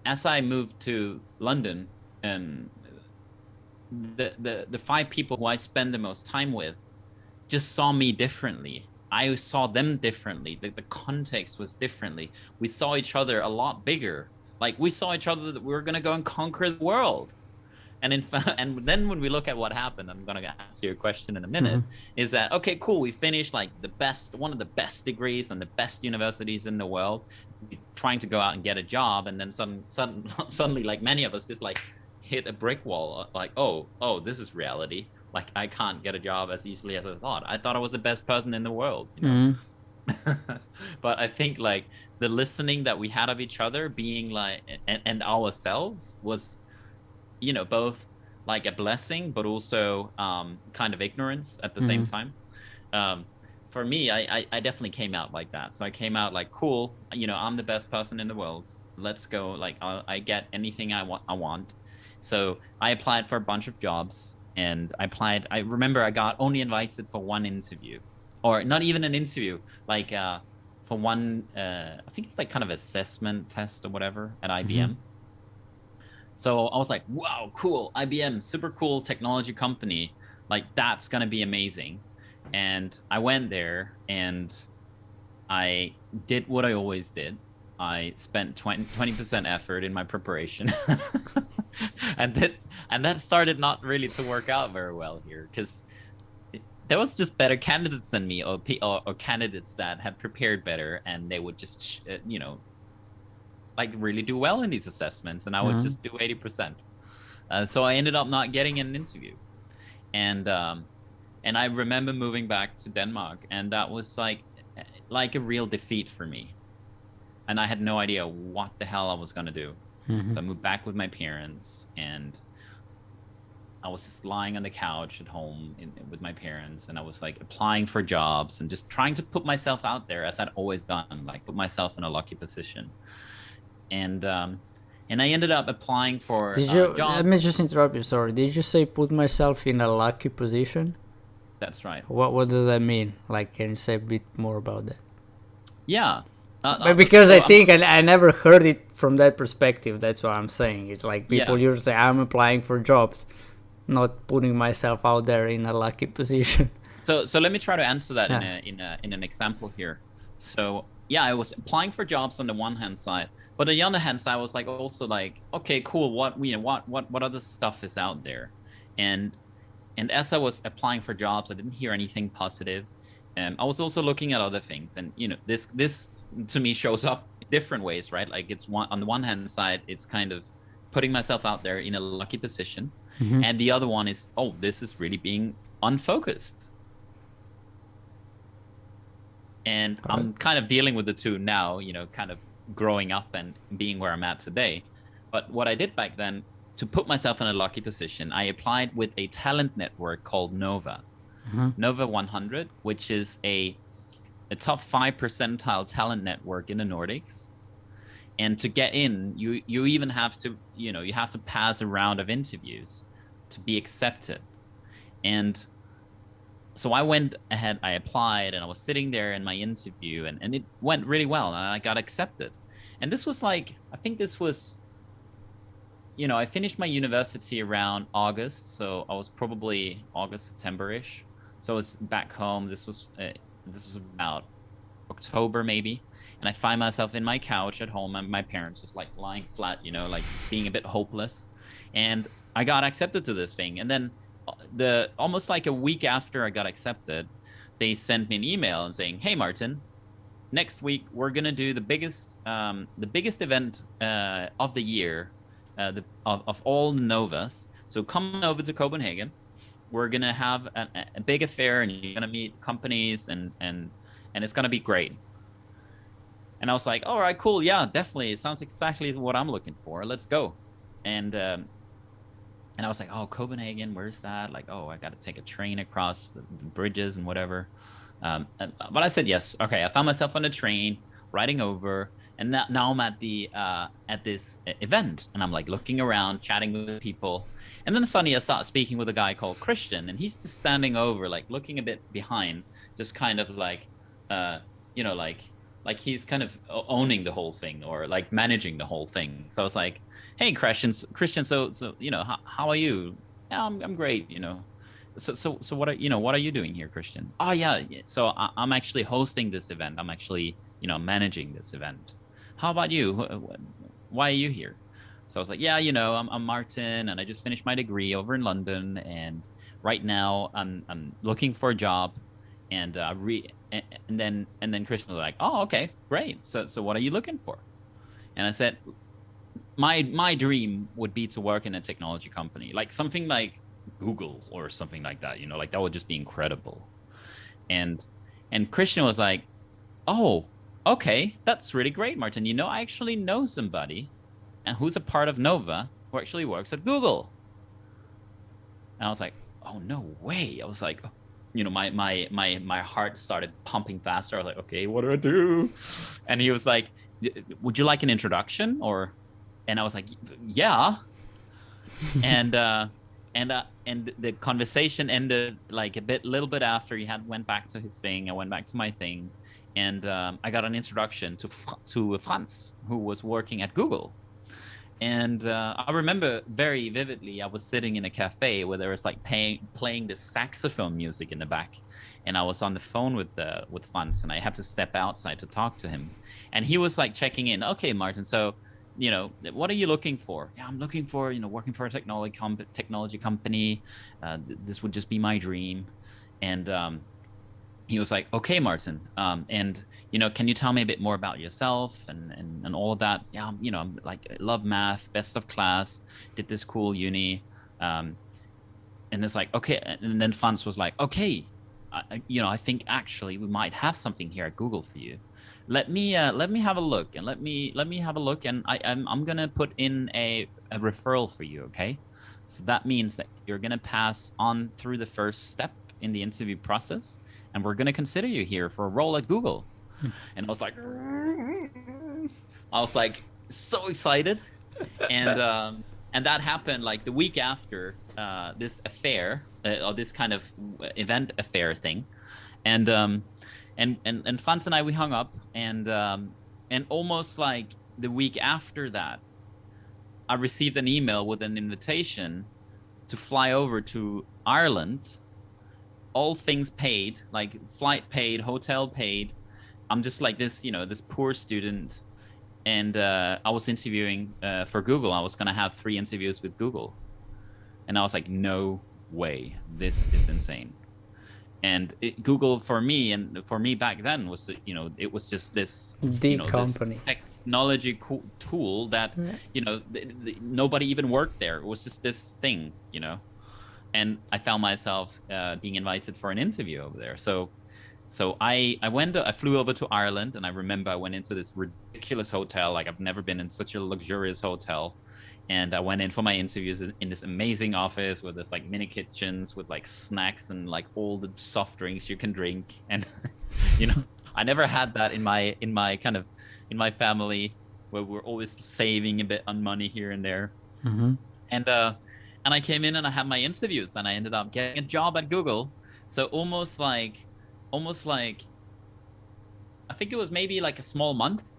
as I moved to London, and the 5 people who I spend the most time with just saw me differently. I saw them differently. The context was differently. We saw each other a lot bigger. Like, we saw each other that we were going to go and conquer the world. And and then when we look at what happened, I'm going to answer your question in a minute, is that, okay, cool, we finished like one of the best degrees and the best universities in the world, trying to go out and get a job. And then suddenly, like many of us, just like hit a brick wall, like, oh, this is reality. Like, I can't get a job as easily as I thought. I thought I was the best person in the world, But I think like the listening that we had of each other, being like, and ourselves, was, both like a blessing, but also kind of ignorance at the same time. For me, I definitely came out like that. So I came out like, cool, I'm the best person in the world. Let's go. Like, I get anything I want. So I applied for a bunch of jobs, and I remember I got only invited for one interview, or not even an interview, like for one, I think it's like kind of assessment test or whatever at IBM. So I was like, wow, cool, IBM, super cool technology company. Like, that's going to be amazing. And I went there and I did what I always did. I spent 20% effort in my preparation. and that started not really to work out very well here, because there was just better candidates than me, or candidates that had prepared better, and they would just like really do well in these assessments, and I would just do 80%. So I ended up not getting an interview, and I remember moving back to Denmark, and that was like a real defeat for me, and I had no idea what the hell I was gonna do. So I moved back with my parents, and I was just lying on the couch at home with my parents, and I was like applying for jobs and just trying to put myself out there, as I'd always done, like put myself in a lucky position. And I ended up applying for jobs. Let me just interrupt you, sorry. Did you say put myself in a lucky position? That's right. What does that mean? Like, can you say a bit more about that? Yeah. But because I think I never heard it from that perspective. That's what I'm saying. It's like people usually say, I'm applying for jobs, not putting myself out there in a lucky position. So let me try to answer that in an example here. So yeah, I was applying for jobs on the one hand side, but on the other hand side, I was like also like, okay, cool. What other stuff is out there? And as I was applying for jobs, I didn't hear anything positive. I was also looking at other things, and this to me shows up different ways, right? Like it's on the one hand side, it's kind of putting myself out there in a lucky position, and the other one is, oh, this is really being unfocused. And I'm kind of dealing with the two now, kind of growing up and being where I'm at today. But what I did back then, to put myself in a lucky position, I applied with a talent network called Nova. Nova 100, which is a top 5 percentile talent network in the Nordics. And to get in, you even have to, you have to pass a round of interviews to be accepted. And so I went ahead, I applied, and I was sitting there in my interview, and it went really well, and I got accepted. And this was like, I think this was, I finished my university around August, so I was probably August, September-ish. So I was back home. This was about October maybe, and I find myself in my couch at home, and my parents just like lying flat, like being a bit hopeless. And I got accepted to this thing, and then almost like a week after I got accepted, they sent me an email and saying, "Hey Martin, next week we're gonna do the biggest event of the year, of all the Novas. So come over to Copenhagen. We're gonna have a big affair, and you're gonna meet companies, and it's gonna be great." And I was like, "All right, cool, yeah, definitely. It sounds exactly what I'm looking for. Let's go." And I was like, "Oh, Copenhagen, where's that?" Like, "Oh, I got to take a train across the bridges and whatever." But I said yes. Okay, I found myself on a train riding over, and now I'm at this event, and I'm like looking around, chatting with people, and then suddenly I start speaking with a guy called Christian, and he's just standing over, like looking a bit behind, just kind of like, like he's kind of owning the whole thing, or like managing the whole thing. So I was like, "Hey, Christian, so how are you?" "Yeah, I'm great, So what are you doing here, Christian?" "Oh yeah, so I'm actually hosting this event. I'm actually managing this event. How about you? Why are you here?" So I was like, "Yeah, I'm Martin, and I just finished my degree over in London, and right now I'm looking for a job." And then Christian was like, "Oh, okay, great. So what are you looking for?" And I said, my dream would be to work in a technology company, like something like Google or something like that, like that would just be incredible. And Christian was like, "Oh, okay, that's really great, Martin. I actually know somebody and who's a part of Nova who actually works at Google." And I was like, "Oh, no way." I was like, my heart started pumping faster. I was like, "Okay, what do I do?" And he was like, "Would you like an introduction?" And I was like, "Yeah." and the conversation ended like a little bit after he went back to his thing. I went back to my thing, and I got an introduction to Franz, who was working at Google. And I remember very vividly, I was sitting in a cafe where there was like playing the saxophone music in the back, and I was on the phone with Franz, and I had to step outside to talk to him. And he was like checking in. "Okay, Martin, so what are you looking for?" "Yeah, I'm looking for working for a technology company. This would just be my dream." And he was like, okay, Martin, and can you tell me a bit more about yourself and all of that? Yeah, I'm like, I love math, best of class, did this cool uni, and it's like, okay, and then Franz was like, okay, I think actually we might have something here at Google for you. Let me have a look, and let me have a look, and I'm gonna put in a referral for you, okay? So that means that you're gonna pass on through the first step in the interview process, and we're gonna consider you here for a role at Google. And I was like so excited, and that happened like the week after this affair, or this kind of event affair thing, and Franz and I, we hung up, and almost like the week after that, I received an email with an invitation to fly over to Ireland, all things paid, like flight paid, hotel paid. I'm just like this, this poor student, and I was interviewing for Google. I was gonna have 3 interviews with Google, and I was like, no way, this is insane. And Google for me back then was, it was just this company, this technology tool that nobody even worked there. It was just this thing, and I found myself being invited for an interview over there. So I flew over to Ireland, and I remember I went into this ridiculous hotel. Like, I've never been in such a luxurious hotel. And I went in for my interviews in this amazing office with this like mini kitchens with like snacks and like all the soft drinks you can drink. And I never had that in my family, where we're always saving a bit on money here and there. Mm-hmm. And I came in and I had my interviews, and I ended up getting a job at Google. So almost like I think it was maybe like a small month,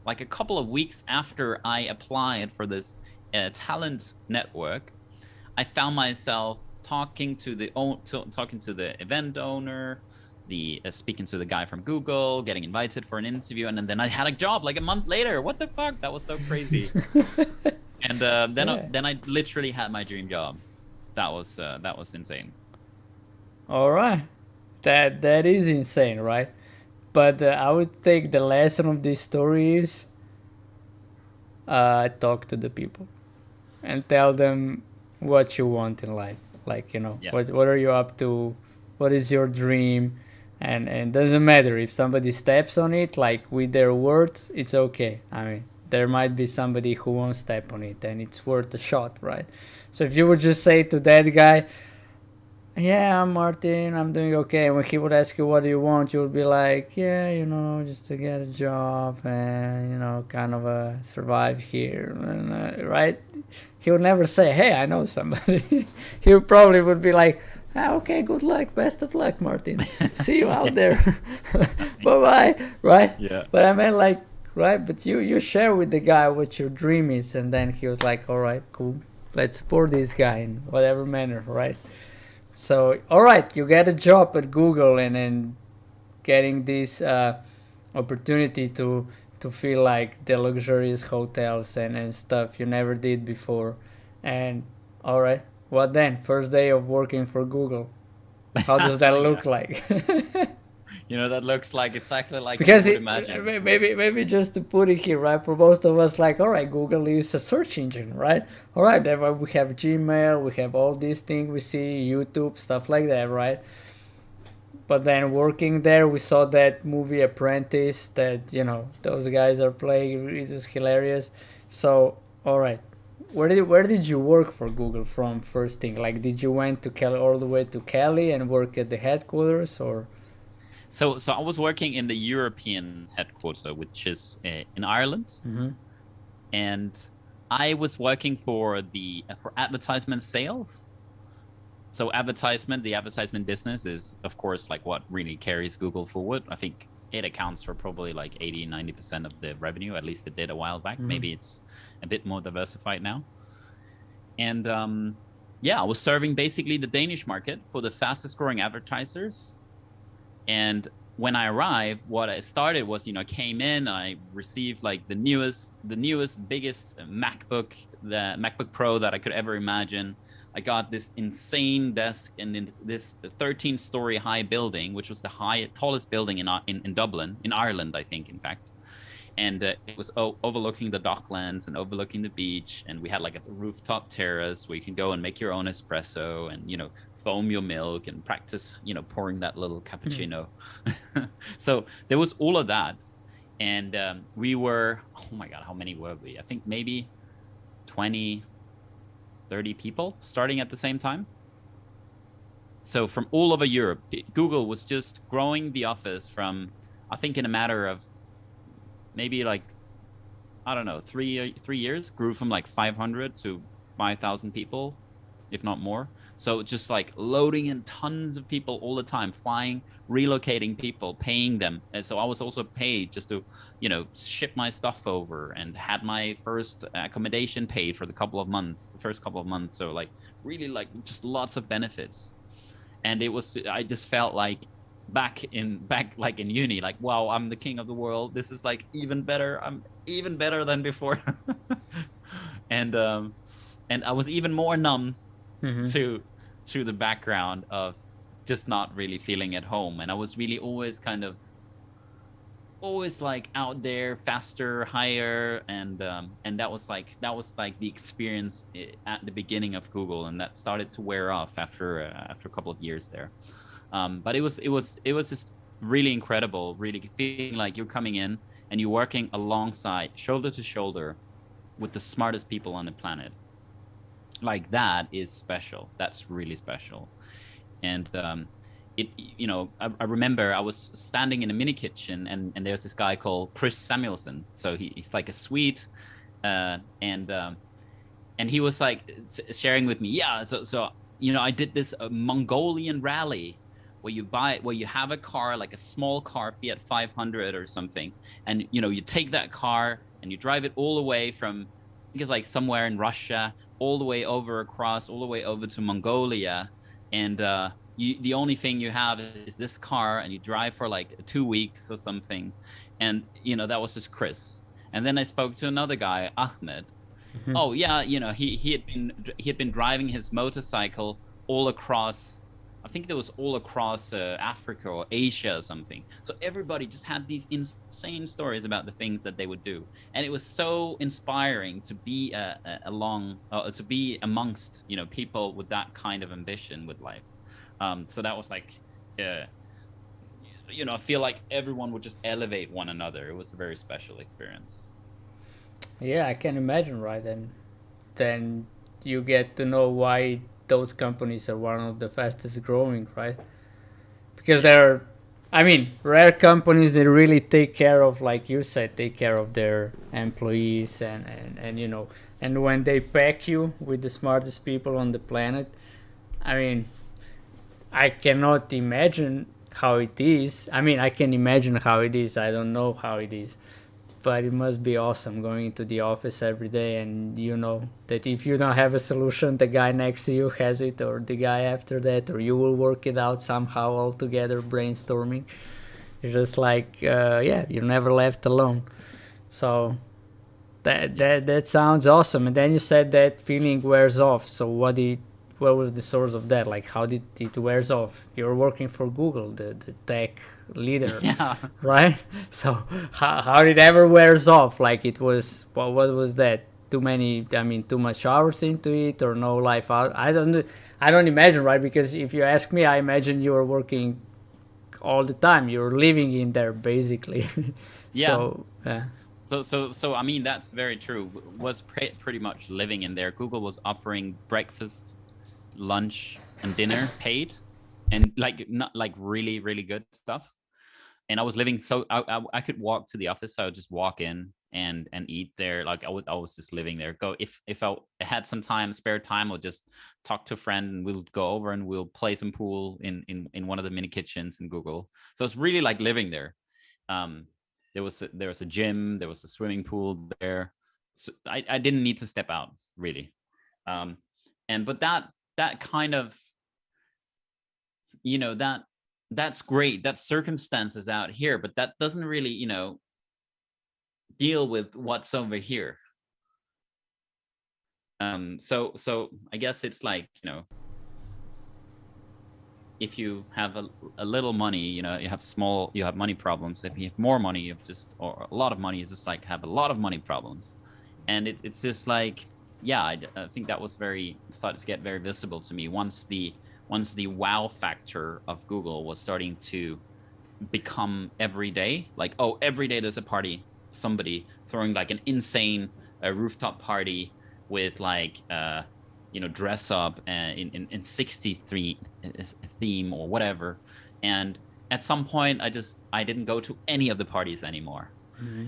like a couple of weeks after I applied for this talent network, I found myself talking to the event owner, speaking to the guy from Google, getting invited for an interview, and then I had a job like a month later. What the fuck? That was so crazy. And then I literally had my dream job. That was insane. All right, that is insane, right? But I would take the lesson of this story is talk to the people and tell them what you want in life. Like, what are you up to? What is your dream? And it doesn't matter if somebody steps on it, like with their words, it's okay. I mean, there might be somebody who won't step on it, and it's worth a shot, right? So if you would just say to that guy, yeah, I'm Martin, I'm doing okay. When he would ask you what do you want, you would be like, yeah, just to get a job and, kind of survive here, and, right? He would never say, hey, I know somebody. He probably would be like, okay, good luck, best of luck, Martin. See you out there. Bye-bye, right? Yeah. But I meant like, right, but you share with the guy what your dream is, and then he was like, all right, cool, let's support this guy in whatever manner, right? So, all right, you get a job at Google, and then getting this opportunity to feel like the luxurious hotels and stuff you never did before. And all right, what then? First day of working for Google. How does that look like? That looks like exactly like because you would imagine. Maybe just to put it here, right? For most of us, like, all right, Google is a search engine, right? All right, then we have Gmail, we have all these things we see, YouTube, stuff like that, right? But then working there, we saw that movie Apprentice that, those guys are playing. It was hilarious. So, all right, where did you work for Google from first thing? Like, did you went to Cali, all the way to Cali, and work at the headquarters, or? So I was working in the European headquarters, which is in Ireland, mm-hmm. and I was working for advertisement sales. So the advertisement business is, of course, like what really carries Google forward. I think it accounts for probably like 80-90% of the revenue. At least it did a while back. Mm-hmm. Maybe it's a bit more diversified now. And I was serving basically the Danish market for the fastest growing advertisers. And when I arrived, what I started was, came in, I received like the newest, biggest MacBook, the MacBook Pro that I could ever imagine. I got this insane desk in this 13-story high building, which was the tallest building in Dublin, in Ireland, I think, in fact. And it was overlooking the docklands and overlooking the beach. And we had like a rooftop terrace where you can go and make your own espresso and, foam your milk and practice, pouring that little cappuccino. So there was all of that. And we were, oh my God, how many were we? I think maybe 20, 30 people starting at the same time. So from all over Europe, Google was just growing the office from, I think in a matter of maybe like, I don't know, 3 years, grew from like 500 to 5,000 people, if not more. So just like loading in tons of people all the time, flying, relocating people, paying them. And so I was also paid just to, ship my stuff over, and had my first accommodation paid for the first couple of months. So like really like just lots of benefits. And I just felt like back like in uni, like, wow, I'm the king of the world. This is like even better. I'm even better than before. And I was even more numb to the background of just not really feeling at home. And I was really always like out there, faster, higher, and that was like the experience at the beginning of Google, and that started to wear off after a couple of years there. But it was just really incredible, really feeling like you're coming in and you're working alongside, shoulder to shoulder, with the smartest people on the planet. Like that is special. That's really special. And I remember I was standing in a mini kitchen, and there's this guy called Chris Samuelson. So he's like a Swede, and he was like sharing with me, so I did this Mongolian rally where you have a car, like a small car, Fiat 500 or something, and you take that car and you drive it all the way from, I think it's like somewhere in Russia, all the way over to Mongolia, and the only thing you have is this car, and you drive for like 2 weeks or something. And that was just Chris. And then I spoke to another guy, Ahmed. Oh yeah, he had been driving his motorcycle all across, I think it was all across Africa or Asia or something. So everybody just had these insane stories about the things that they would do, and it was so inspiring to be to be amongst people with that kind of ambition with life. So that was like, I feel like everyone would just elevate one another. It was a very special experience. Yeah, I can imagine, right? And then you get to know why those companies are one of the fastest growing, right? Because they're, rare companies that really take care of, like you said, take care of their employees, and and when they pack you with the smartest people on the planet, I cannot imagine how it is. I can imagine how it is. I don't know how it is. But it must be awesome going into the office every day, and that if you don't have a solution, the guy next to you has it, or the guy after that, or you will work it out somehow all together, brainstorming. It's just like, you're never left alone. So that sounds awesome. And then you said that feeling wears off. So what was the source of that? Like, how did it wears off? You're working for Google, the tech leader, yeah, right? So how did it ever wears off? Like, it was, what was that? Too much hours into it, or no life out? I don't imagine, right? Because if you ask me, I imagine you were working all the time. You're living in there basically. yeah. So So that's very true. Was pretty much living in there. Google was offering breakfast, lunch, and dinner paid, and like not like really really good stuff. And I was living, so I could walk to the office. So I would just walk in and eat there. Like I was just living there. Go if I had some spare time, I'll just talk to a friend, and we'll go over and we'll play some pool in one of the mini kitchens in Google. So it's really like living there. There was a gym, there was a swimming pool there. So I didn't need to step out really. But that kind of, that's great. That circumstances out here, but that doesn't really, deal with what's over here. So I guess it's like, if you have a little money, you have money problems. If you have more money, or a lot of money, you just like have a lot of money problems. And it's just like, yeah, I think that was started to get very visible to me once the wow factor of Google was starting to become every day. Like, oh, every day there's a party, somebody throwing like an insane rooftop party with like dress up in 63 theme or whatever. And at some point I didn't go to any of the parties anymore.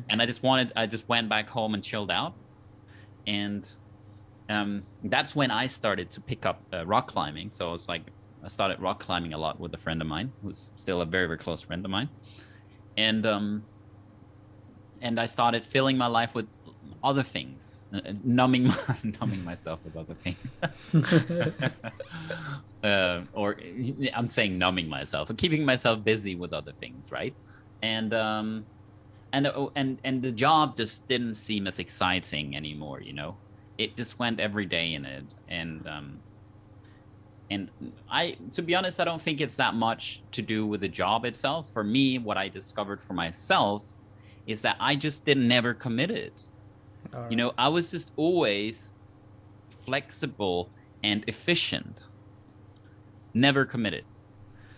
And I just went back home and chilled out. And that's when I started to pick up rock climbing. So I started rock climbing a lot with a friend of mine who's still a very, very close friend of mine. And I started filling my life with other things, numbing myself with other things. Or I'm saying numbing myself, keeping myself busy with other things, right? And the job just didn't seem as exciting anymore, It just went every day in it. And to be honest, I don't think it's that much to do with the job itself. For me, what I discovered for myself is that I just never committed. Right. I was just always flexible and efficient, never committed.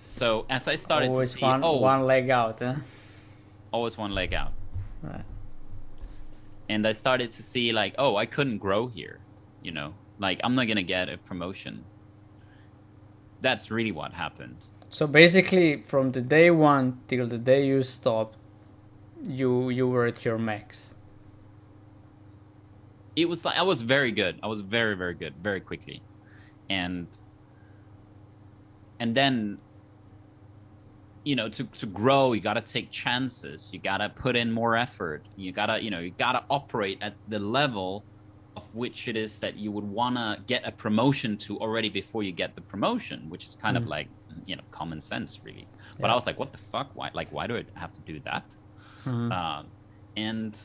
So as I started always to see, one leg out, huh? Always one leg out. Right. And I started to see like, oh, I couldn't grow here, like I'm not gonna get a promotion. That's really what happened. So basically, from the day one till the day you stopped, you were at your max. It was like I was very good. I was very, very good, very quickly, and then to grow, you gotta take chances. You gotta put in more effort. You gotta operate at the level of which it is that you would wanna get a promotion to already before you get the promotion, which is kind of like common sense, really. But I was like, what the fuck? Why do I have to do that? And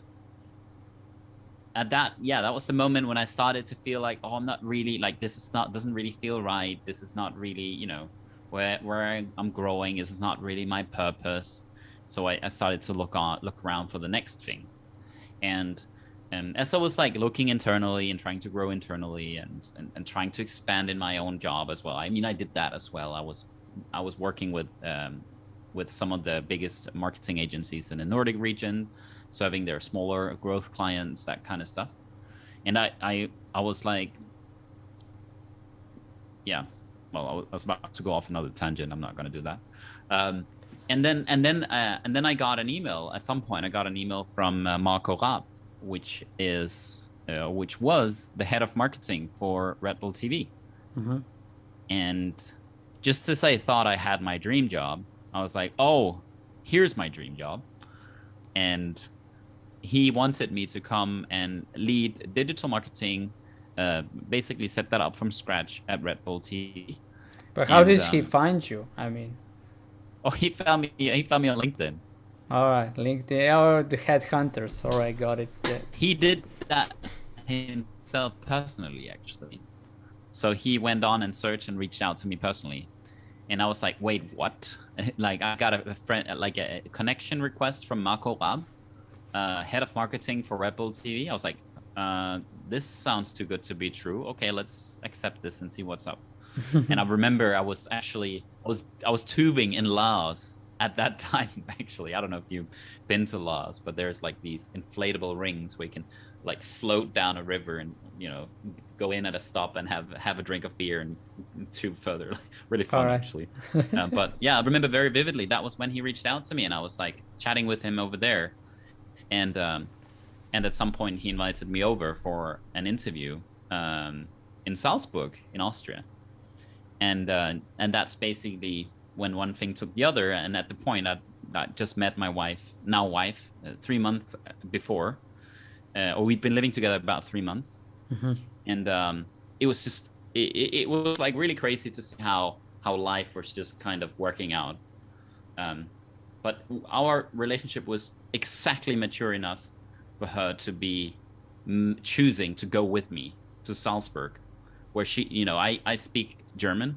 at that was the moment when I started to feel like, oh, I'm not really like, doesn't really feel right. This is not really, where I'm growing. This is not really my purpose. So I started to look around for the next thing. And as I was like looking internally and trying to grow internally and trying to expand in my own job as well. I mean, I did that as well. I was working with some of the biggest marketing agencies in the Nordic region, serving their smaller growth clients, that kind of stuff. And I was like, yeah, well, I was about to go off another tangent. I'm not going to do that. And then I got an email at some point. I got an email from Mark Malovrh, which was the head of marketing for Red Bull TV. And just as I thought I had my dream job, I was like, oh, here's my dream job. And he wanted me to come and lead digital marketing, basically set that up from scratch at Red Bull TV. But how did he find you? I mean, he found me on LinkedIn. All right, LinkedIn or the headhunters. All right, got it. Yeah. He did that himself personally, actually. So he went on and searched and reached out to me personally. And I was like, wait, what? Like, I got a friend, like a connection request from Mark Malovrh, head of marketing for Red Bull TV. I was like, this sounds too good to be true. Okay, let's accept this and see what's up. And I remember I was tubing in Laos at that time. Actually, I don't know if you've been to Laos, but there's like these inflatable rings where you can like float down a river and go in at a stop and have a drink of beer and tube further. Really fun, actually. But yeah, I remember very vividly that was when he reached out to me, and I was like chatting with him over there, and at some point he invited me over for an interview in Salzburg in Austria, and that's basically when one thing took the other. And at the point I just met my wife 3 months before, or we'd been living together about 3 months. And it was just it was like really crazy to see how life was just kind of working out. But our relationship was exactly mature enough for her to be choosing to go with me to Salzburg, where I speak German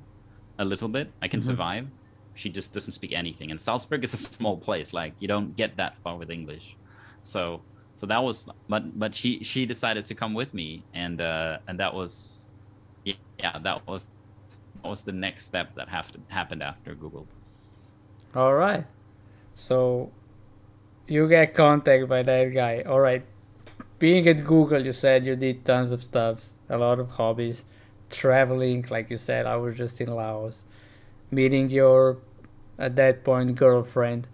a little bit. I can survive. She just doesn't speak anything. And Salzburg is a small place. Like, you don't get that far with English. So that was, but she decided to come with me, and that was, that was the next step that happened after Google. All right. So you get contacted by that guy. All right. Being at Google, you said you did tons of stuff, a lot of hobbies, traveling, like you said, I was just in Laos, meeting your, at that point, girlfriend,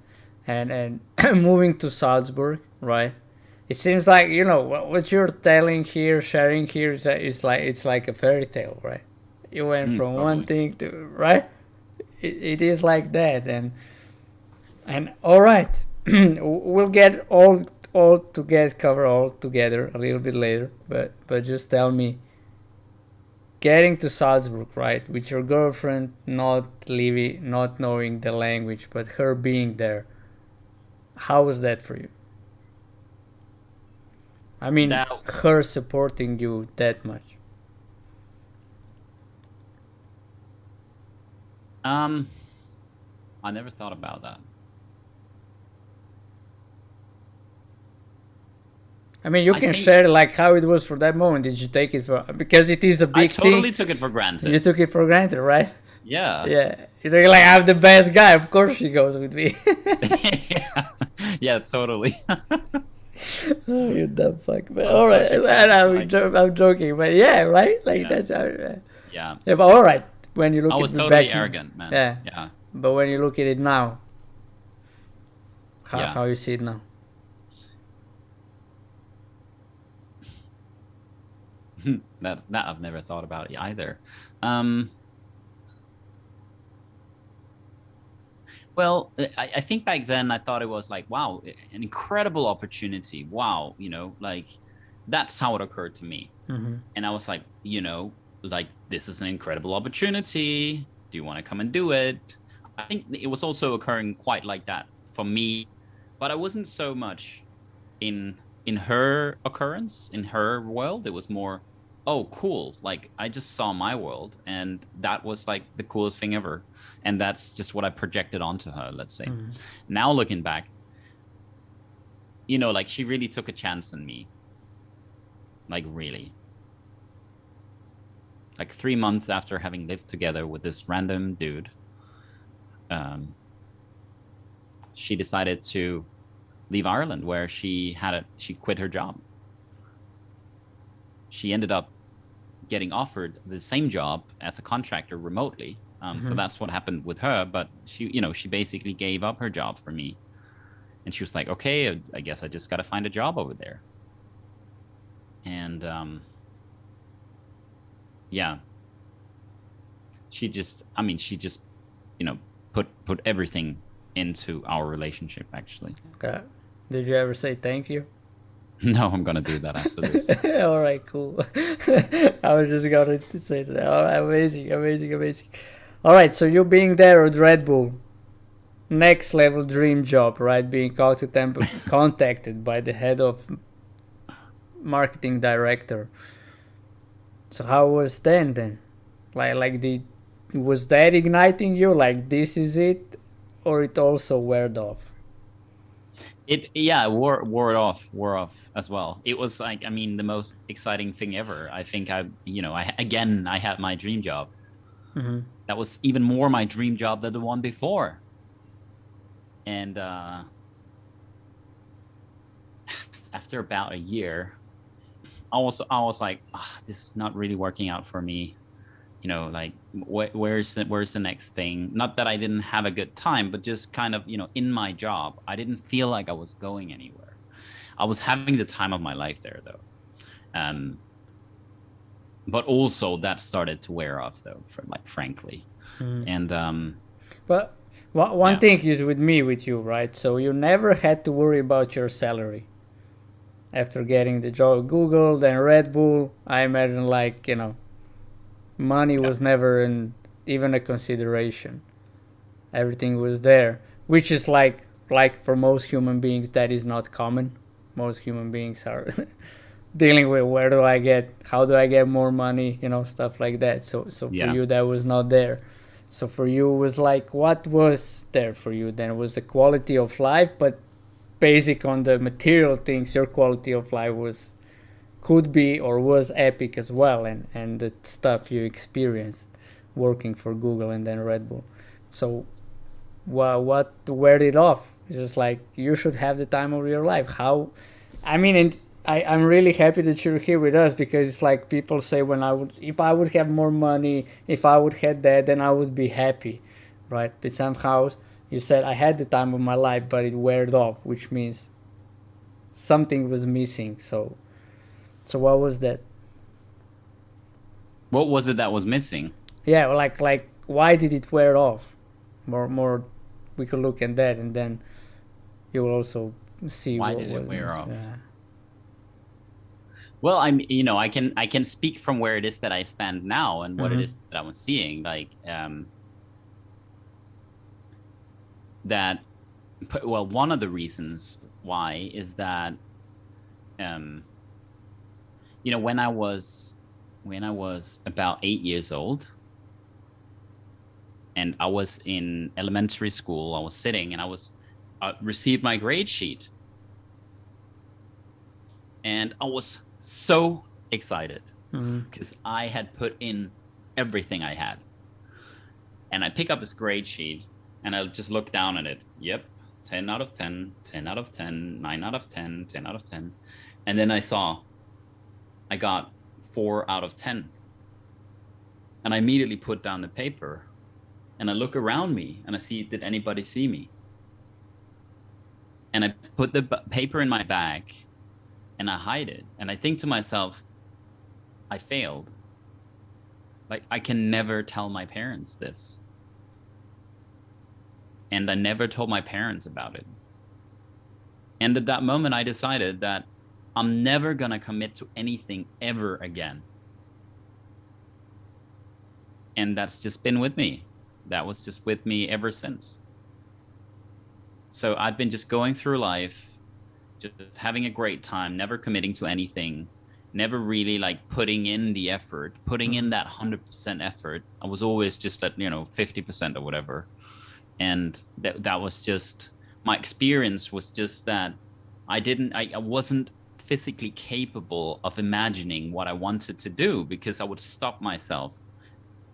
and moving to Salzburg, right? It seems like, what you're telling here, sharing here is like, it's like a fairy tale, right? You went from one thing to, right? It is like that, and all right, we'll get cover all together a little bit later, but just tell me, getting to Salzburg, right, with your girlfriend, not knowing the language, but her being there, how was that for you? I mean, her supporting you that much. I never thought about that. I mean, you can share like how it was for that moment. Did you take it for, because it is a big thing? I totally took it for granted. You took it for granted, right? Yeah. Yeah. You're like, I'm the best guy. Of course she goes with me. Yeah, totally. Oh, you dumb fuck, man. All right. I'm joking, but yeah, right? Like, that's how. Yeah. But all right. When you look at it, I was totally arrogant, man. Yeah. But when you look at it now, how you see it now? that I've never thought about it either. Well, I think back then I thought it was like, wow, an incredible opportunity. Wow, like that's how it occurred to me. And I was like, like, this is an incredible opportunity. Do you want to come and do it? I think it was also occurring quite like that for me, but I wasn't so much in her occurrence, in her world. It was more, oh, cool. Like, I just saw my world, and that was like the coolest thing ever. And that's just what I projected onto her, let's say. Now looking back, like, she really took a chance on me. Like, really. Like 3 months after having lived together with this random dude, she decided to leave Ireland, where she quit her job. She ended up getting offered the same job as a contractor remotely. So that's what happened with her. But she basically gave up her job for me, and she was like, okay, I guess I just got to find a job over there. And yeah, she just put everything into our relationship, actually. Okay. Did you ever say thank you? No, I'm gonna do that after this. All right, cool. I was just going to say that. All right, amazing. All right, so you being there at Red Bull, next level dream job, right? Being contacted by the head of marketing director. So how was then? Was that igniting you? Like, this is it, or it also wore off? It wore off as well. It was like, I mean, the most exciting thing ever. I think I had my dream job. That was even more my dream job than the one before. And after about a year, I was like, this is not really working out for me. Like, where's the next thing? Not that I didn't have a good time, but just kind of, in my job, I didn't feel like I was going anywhere. I was having the time of my life there, though. But also that started to wear off, though, frankly. And but one thing is with you, right? So you never had to worry about your salary after getting the job at Google, then Red Bull. I imagine, like, money was never even a consideration. Everything was there, which is like for most human beings, that is not common. Most human beings are dealing with how do I get more money, stuff like that. So for you that was not there. So for you it was like, what was there for you then? It was the quality of life, but basic on the material things, your quality of life could be or was epic as well, and the stuff you experienced working for Google and then Red Bull. So what wear it off? It's just like, you should have the time of your life. How? I mean, and I'm really happy that you're here with us, because it's like people say, if I would have more money, if I would have that, then I would be happy, right? But somehow you said, I had the time of my life, but it wore off, which means something was missing. So what was that? What was it that was missing? Yeah, like why did it wear off? More, we could look at that, and then you will also see why did it wear off. Yeah. Well, I can speak from where it is that I stand now and what it is that I was seeing. Like, one of the reasons why is that, when I was about 8 years old, and I was in elementary school, I was sitting and I was received my grade sheet, and I was so excited because I had put in everything I had. And I pick up this grade sheet and I just look down at it. Yep, 10 out of 10, 10 out of 10, 9 out of 10, 10 out of 10. And then I saw I got 4 out of 10. And I immediately put down the paper and I look around me and I see, did anybody see me? And I put the paper in my bag and I hide it. And I think to myself, I failed. Like, I can never tell my parents this. And I never told my parents about it. And at that moment, I decided that I'm never going to commit to anything ever again. And that's just been with me. That was just with me ever since. So I've been just going through life, just having a great time, never committing to anything, never really like putting in the effort, putting in that 100% effort. I was always just at, 50% or whatever. And that was just, my experience was just that I wasn't physically capable of imagining what I wanted to do, because I would stop myself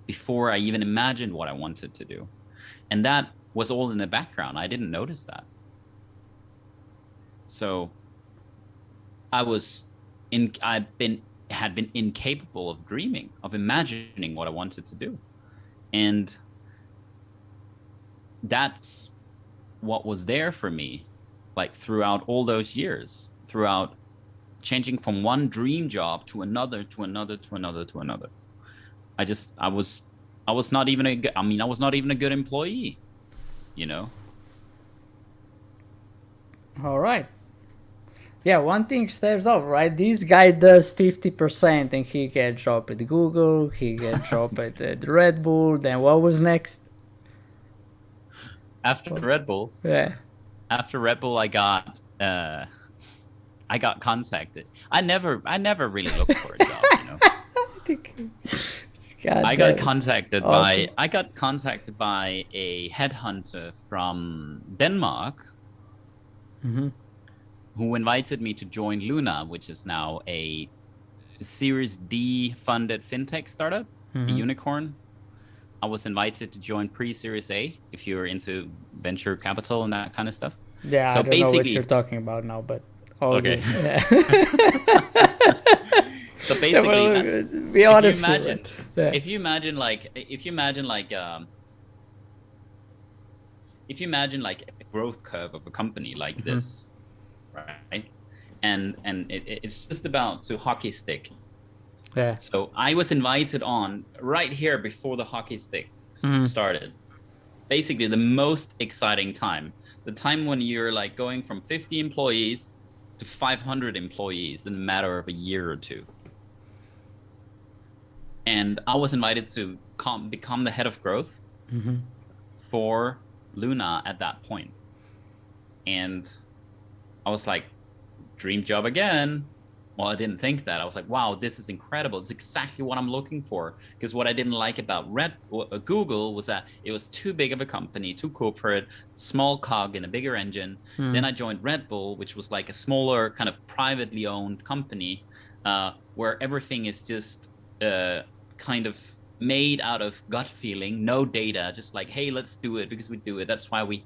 before I even imagined what I wanted to do. And that was all in the background. I didn't notice that. So had been incapable of dreaming, of imagining what I wanted to do. And that's what was there for me, like throughout all those years, throughout changing from one dream job to another, to another, to another, to another. I was not even a good employee, All right. Yeah, one thing stands out, right? This guy does 50% and he gets job at Google, he gets job at Red Bull. Then what was next? After Red Bull? Yeah. After Red Bull, I got contacted. I never really looked for a job, I got contacted by a headhunter from Denmark, who invited me to join Luna, which is now a Series D funded fintech startup, a unicorn. I was invited to join pre-Series A, if you're into venture capital and that kind of stuff. Yeah, so I don't know what you're talking about now, but okay. Yeah. So basically, be honest. If you imagine a growth curve of a company like this, right? And it's just about to hockey stick. Yeah. So I was invited on right here before the hockey stick started. Basically, the most exciting time, the time when you're like going from 50 employees to 500 employees in a matter of a year or two. And I was invited to become the head of growth for Luna at that point. And I was like, dream job again. Well, I didn't think that. I was like, wow, this is incredible. It's exactly what I'm looking for. Because what I didn't like about Google was that it was too big of a company, too corporate, small cog in a bigger engine. Then I joined Red Bull, which was like a smaller kind of privately owned company where everything is just kind of made out of gut feeling, no data, just like, hey, let's do it because we do it. That's why we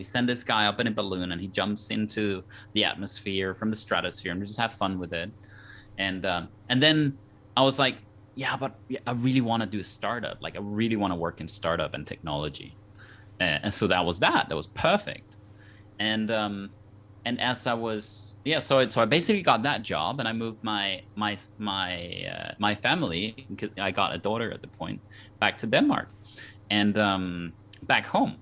send this guy up in a balloon and he jumps into the atmosphere from the stratosphere and we just have fun with it. And then I was like, yeah, but I really want to do a startup. Like I really want to work in startup and technology. And so that was perfect. And as I was, so I basically got that job, and I moved my family, because I got a daughter at the point, back to Denmark, and back home.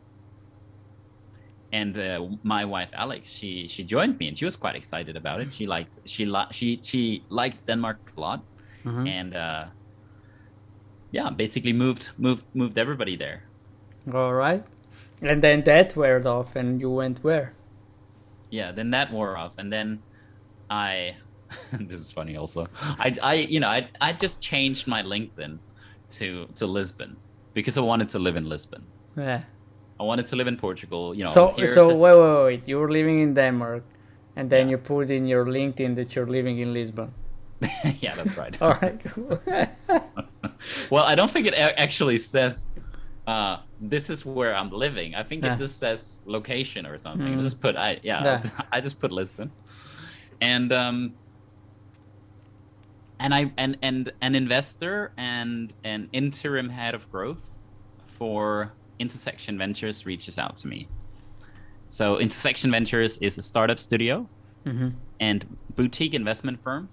And my wife Alex, she joined me, and she was quite excited about it. She liked Denmark a lot, and basically moved everybody there. All right, and then that wore off, and you went where? Yeah, then that wore off, and then this is funny also. I just changed my LinkedIn to Lisbon because I wanted to live in Lisbon. Yeah. I wanted to live in Portugal. So wait. You were living in Denmark, and then you put in your LinkedIn that you're living in Lisbon. Yeah, that's right. All right. Well, I don't think it actually says this is where I'm living. I think it just says location or something. Just put I just put Lisbon, and an investor and an interim head of growth for Intersection Ventures reaches out to me. So Intersection Ventures is a startup studio and boutique investment firm,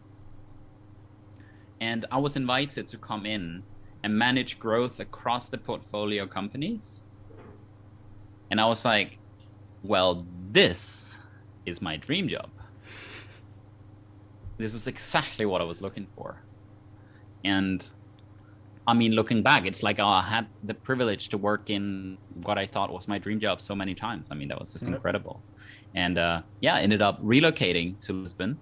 and I was invited to come in and manage growth across the portfolio companies. And I was like, well, this is my dream job. This was exactly what I was looking for. And I mean, looking back, it's like, I had the privilege to work in what I thought was my dream job so many times. I mean, that was just incredible. And I ended up relocating to Lisbon.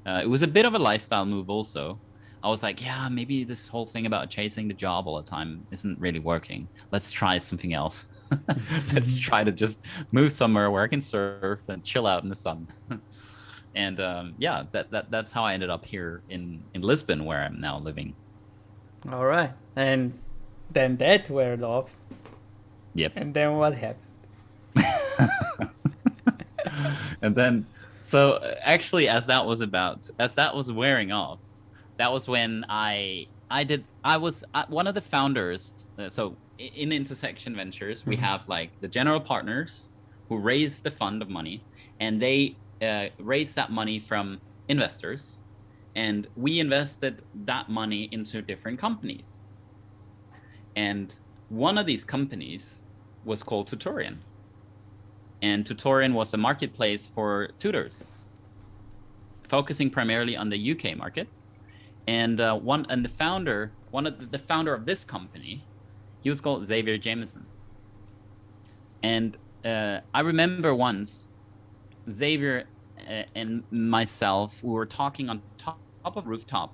It was a bit of a lifestyle move also. I was like, yeah, maybe this whole thing about chasing the job all the time isn't really working. Let's try something else. Let's try to just move somewhere where I can surf and chill out in the sun. And that's how I ended up here in Lisbon, where I'm now living. All right. And then that wore off. Yep. And then what happened? And then, so actually, as that was wearing off, that was when I was one of the founders. So in Intersection Ventures, we have like the general partners who raise the fund of money, and they raise that money from investors, and we invested that money into different companies. And one of these companies was called Tutorian, and Tutorian was a marketplace for tutors, focusing primarily on the UK market. And the founder of this company, he was called Xavier Jameson. And I remember once Xavier and myself, we were talking on top of rooftop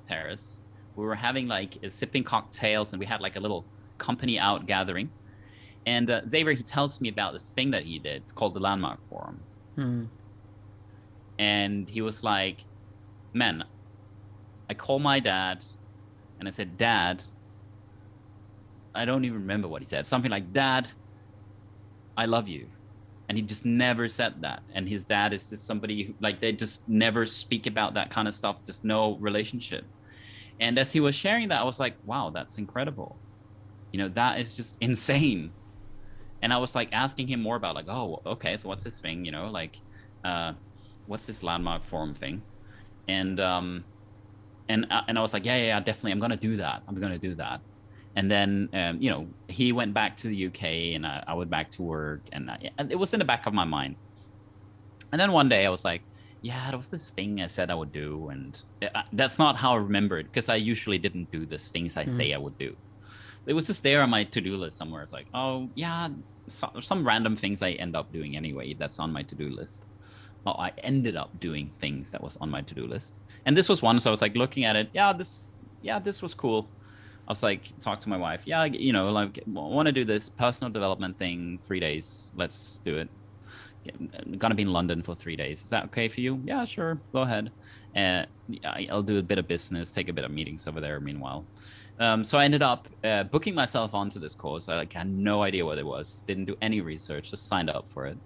terrace. We were having like sipping cocktails, and we had like a little company out gathering. And Xavier, he tells me about this thing that he did. It's called the Landmark Forum. And he was like, man, I called my dad and I said, Dad, I don't even remember what he said. Something like, Dad, I love you. And he just never said that. And his dad is just somebody who, like, they just never speak about that kind of stuff, just no relationship. And as he was sharing that, I was like, wow, that's incredible. That is just insane. And I was like asking him more about like, oh, okay, so what's this thing, like, what's this Landmark Forum thing? And I was like, yeah, definitely, I'm gonna do that. And then he went back to the UK, and I went back to work, and it was in the back of my mind. And then one day I was like, yeah, there was this thing I said I would do, and that's not how I remember it, because I usually didn't do the things I say I would do. It was just there on my to-do list somewhere. It's like, oh yeah, some random things I end up doing anyway that's on my to-do list. I ended up doing things that was on my to-do list. And this was one, so I was like looking at it. This was cool. I was like, talk to my wife. Yeah, you know, like, want to do this personal development thing, 3 days. Let's do it. I'm gonna be in London for 3 days. Is that okay for you? Yeah, sure. Go ahead. I'll do a bit of business, take a bit of meetings over there meanwhile. So I ended up booking myself onto this course. I had no idea what it was. Didn't do any research, just signed up for it.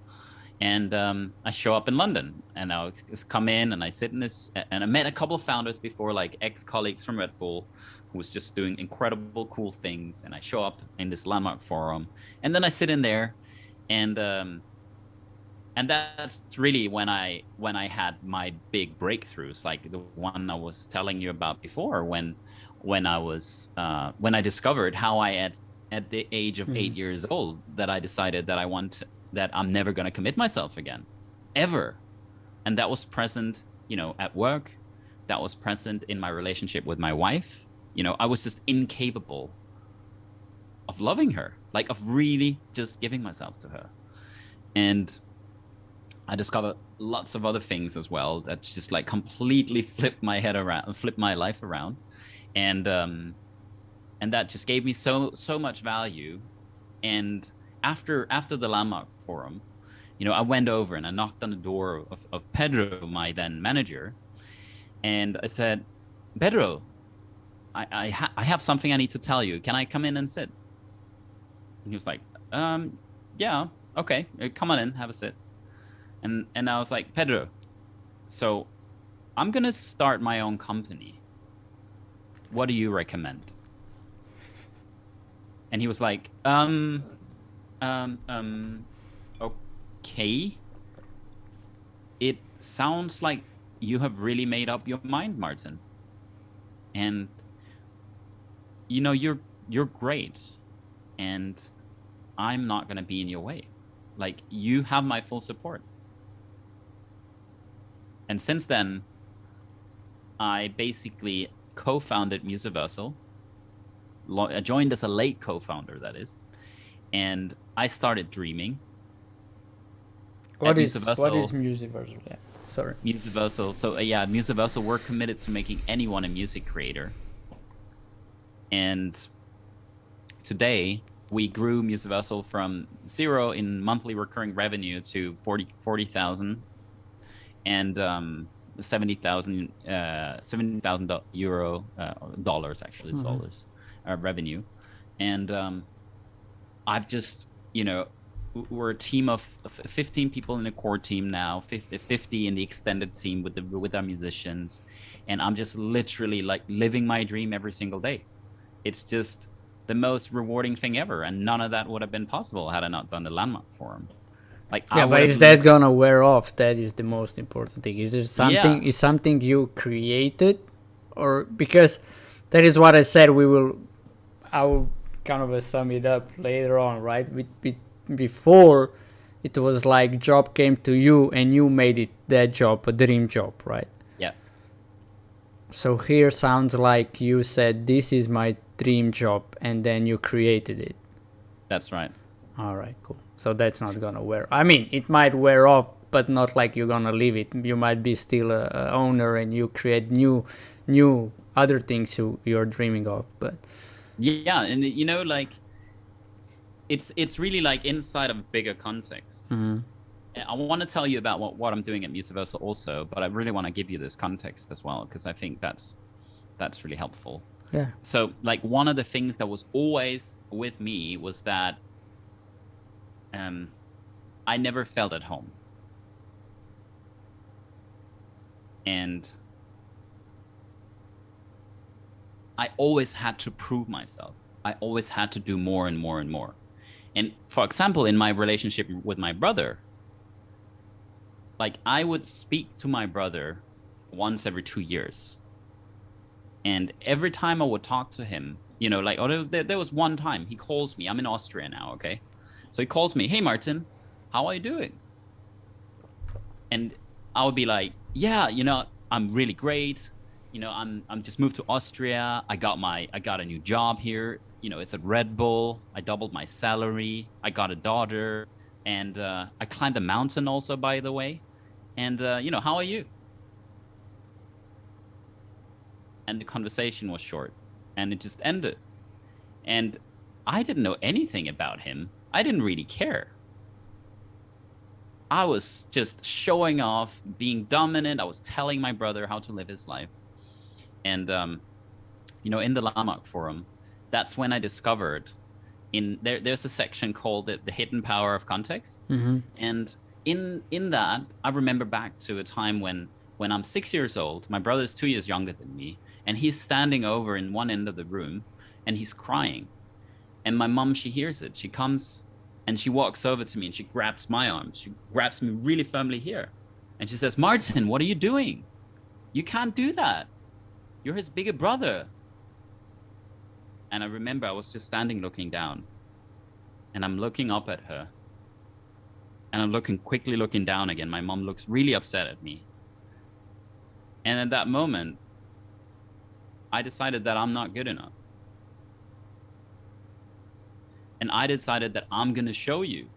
And I show up in London, and I'll just come in and I sit in this, and I met a couple of founders before, like ex-colleagues from Red Bull, who was just doing incredible, cool things. And I show up in this landmark forum, and then I sit in there, and that's really when I had my big breakthroughs, like the one I was telling you about before, when I discovered how I at the age of 8 years old that I decided that I'm never going to commit myself again, ever. And that was present, you know, at work. That was present in my relationship with my wife. You know, I was just incapable of loving her, like of really just giving myself to her. And I discovered lots of other things as well that just like completely flipped my life around. And that just gave me so much value. And after the landmark forum, you know, I went over and I knocked on the door of Pedro, my then manager, and I said, Pedro, I have something I need to tell you. Can I come in and sit? And he was like, yeah, okay, come on in, have a sit. And I was like, Pedro, so I'm gonna start my own company. What do you recommend? And he was like, okay. It sounds like you have really made up your mind, Martin. And you know, you're great, and I'm not gonna be in your way. Like, you have my full support. And since then, I basically co-founded Musiversal. I joined as a late co-founder, that is. And I started dreaming. What is Musiversal? Yeah, sorry. Musiversal. So Musiversal, we're committed to making anyone a music creator. And today, we grew Musiversal from 0 in monthly recurring revenue to 40,000 and $70,000 euro, dollars, actually, it's dollars, revenue. And I've just, you know, we're a team of 15 people in the core team now, 50 in the extended team with our musicians. And I'm just literally like living my dream every single day. It's just the most rewarding thing ever. And none of that would have been possible had I not done the landmark forum. Like, yeah, but is that gonna wear off? That is the most important thing. Is there something? Is something you created, or because that is what I said? I will kind of sum it up later on, right? Before, it was like job came to you and you made it that job a dream job, right? Yeah. So here sounds like you said this is my dream job, and then you created it. That's right. All right, cool. So that's not gonna wear. I mean, it might wear off, but not like you're gonna leave it. You might be still a owner, and you create new other things you're dreaming of. But yeah, and you know, like it's really like inside of a bigger context. Mm-hmm. I want to tell you about what I'm doing at Musiversal also, but I really want to give you this context as well, because I think that's really helpful. Yeah. So like one of the things that was always with me was that I never felt at home. And I always had to prove myself. I always had to do more and more and more. And for example, in my relationship with my brother, like I would speak to my brother once every 2 years. And every time I would talk to him, you know, like, there was one time he calls me. I'm in Austria now, okay? So he calls me, hey, Martin, how are you doing? And I would be like, yeah, you know, I'm really great. You know, I'm just moved to Austria. I got a new job here. You know, it's at Red Bull. I doubled my salary. I got a daughter. And I climbed a mountain also, by the way. And, you know, how are you? And the conversation was short, and it just ended. And I didn't know anything about him. I didn't really care. I was just showing off, being dominant. I was telling my brother how to live his life. And, you know, in the Lamarck Forum, that's when I discovered there's a section called the hidden power of context. And in that, I remember back to a time when I'm 6 years old, my brother's 2 years younger than me, and he's standing over in one end of the room and he's crying. And my mom, she hears it. She comes and she walks over to me and she grabs my arm. She grabs me really firmly here. And she says, "Martin, what are you doing? You can't do that. You're his bigger brother." And I remember I was just standing looking down. And I'm looking up at her. And I'm quickly looking down again. My mom looks really upset at me. And at that moment, I decided that I'm not good enough. And I decided that I'm going to show you.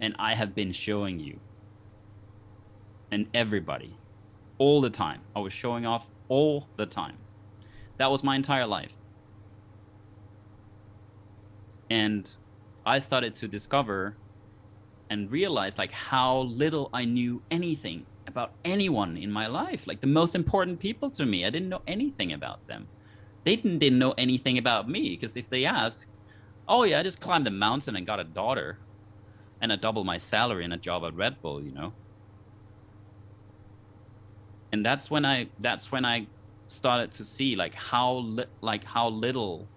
And I have been showing you. And everybody. All the time. I was showing off all the time. That was my entire life. And I started to discover and realize like how little I knew anything about anyone in my life. Like the most important people to me, I didn't know anything about them. They didn't know anything about me, because if they asked, "Oh yeah, I just climbed a mountain and got a daughter and I doubled my salary and a job at Red Bull," you know. And that's when I started to see like how little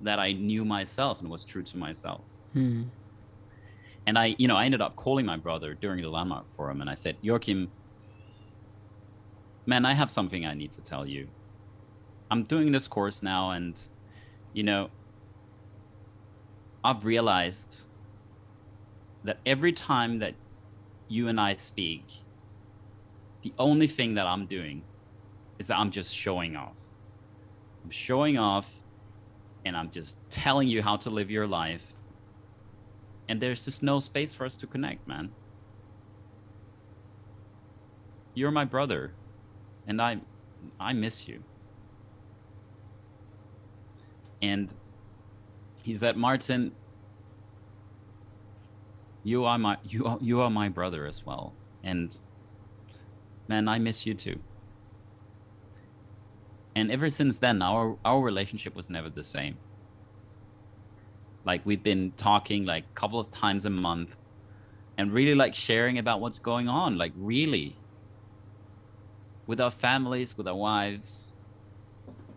that I knew myself and was true to myself. And I ended up calling my brother during the Landmark Forum, and I said, "Joachim, man, I have something I need to tell you. I'm doing this course now, and I've realized that every time that you and I speak, the only thing that I'm doing is that I'm just showing off. I'm showing off, and I'm just telling you how to live your life. And there's just no space for us to connect, man. You're my brother, and I miss you." And he said, "Martin, you are my brother as well. And man, I miss you too." And ever since then, our relationship was never the same. Like, we've been talking like a couple of times a month and really like sharing about what's going on, like really, with our families, with our wives,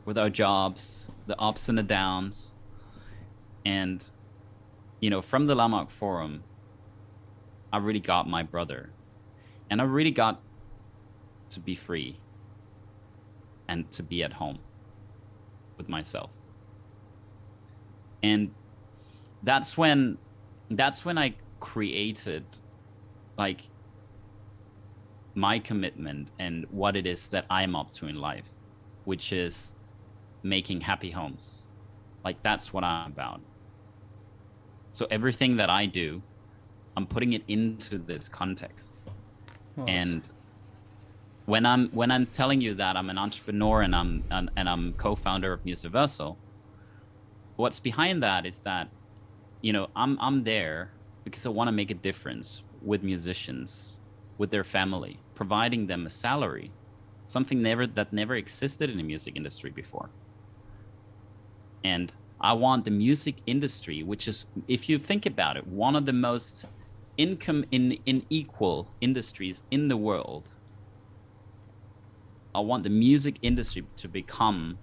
with our jobs, the ups and the downs. And, from the Lamarck Forum, I really got my brother, and I really got to be free and to be at home with myself. And that's when I created like my commitment and what it is that I'm up to in life, which is making happy homes. Like, that's what I'm about. So everything that I do, I'm putting it into this context. Awesome. And when I'm telling you that I'm an entrepreneur and I'm co-founder of Musiversal, what's behind that is that, I'm there because I want to make a difference with musicians, with their family, providing them a salary, something that never existed in the music industry before. And I want the music industry, which is, if you think about it, one of the most income inequal industries in the world. I want the music industry to become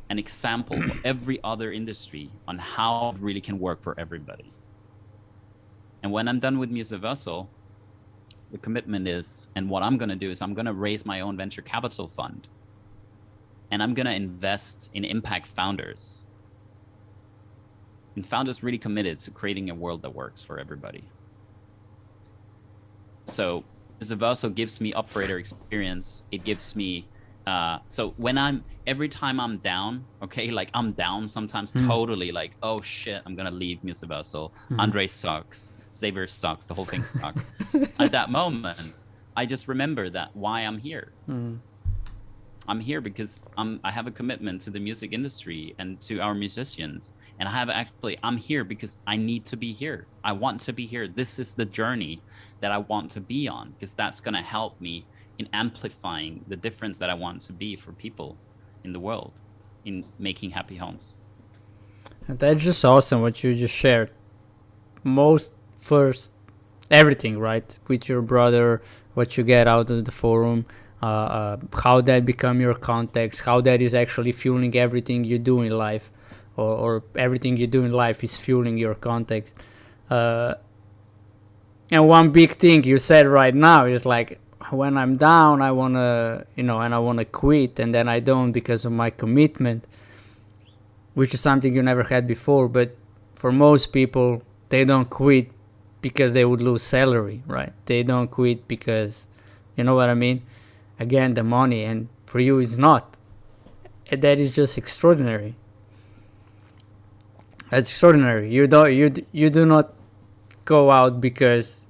an example for every other industry on how it really can work for everybody. And when I'm done with Musiversal, the commitment is, and what I'm going to do is I'm going to raise my own venture capital fund. And I'm going to invest in impact founders. And founders really committed to creating a world that works for everybody. So Musiversal gives me operator experience. It gives me, so every time I'm down, okay, like I'm down sometimes totally like, oh shit, I'm going to leave Musiversal. Andre sucks. Xavier sucks, the whole thing sucks. At that moment, I just remember that why I'm here. I'm here because I have a commitment to the music industry and to our musicians. And I'm here because I need to be here. I want to be here. This is the journey that I want to be on, because that's going to help me in amplifying the difference that I want to be for people in the world, in making happy homes. And that's just awesome what you just shared. Everything, right? With your brother, what you get out of the forum, how that become your context, how that is actually fueling everything you do in life, or everything you do in life is fueling your context. And one big thing you said right now is like, when I'm down, I wanna, and I wanna quit, and then I don't because of my commitment, which is something you never had before. But for most people, they don't quit because they would lose salary, right? They don't quit because, you know what I mean? Again, the money, and for you it's not. And that is just extraordinary. That's extraordinary. You do not go out because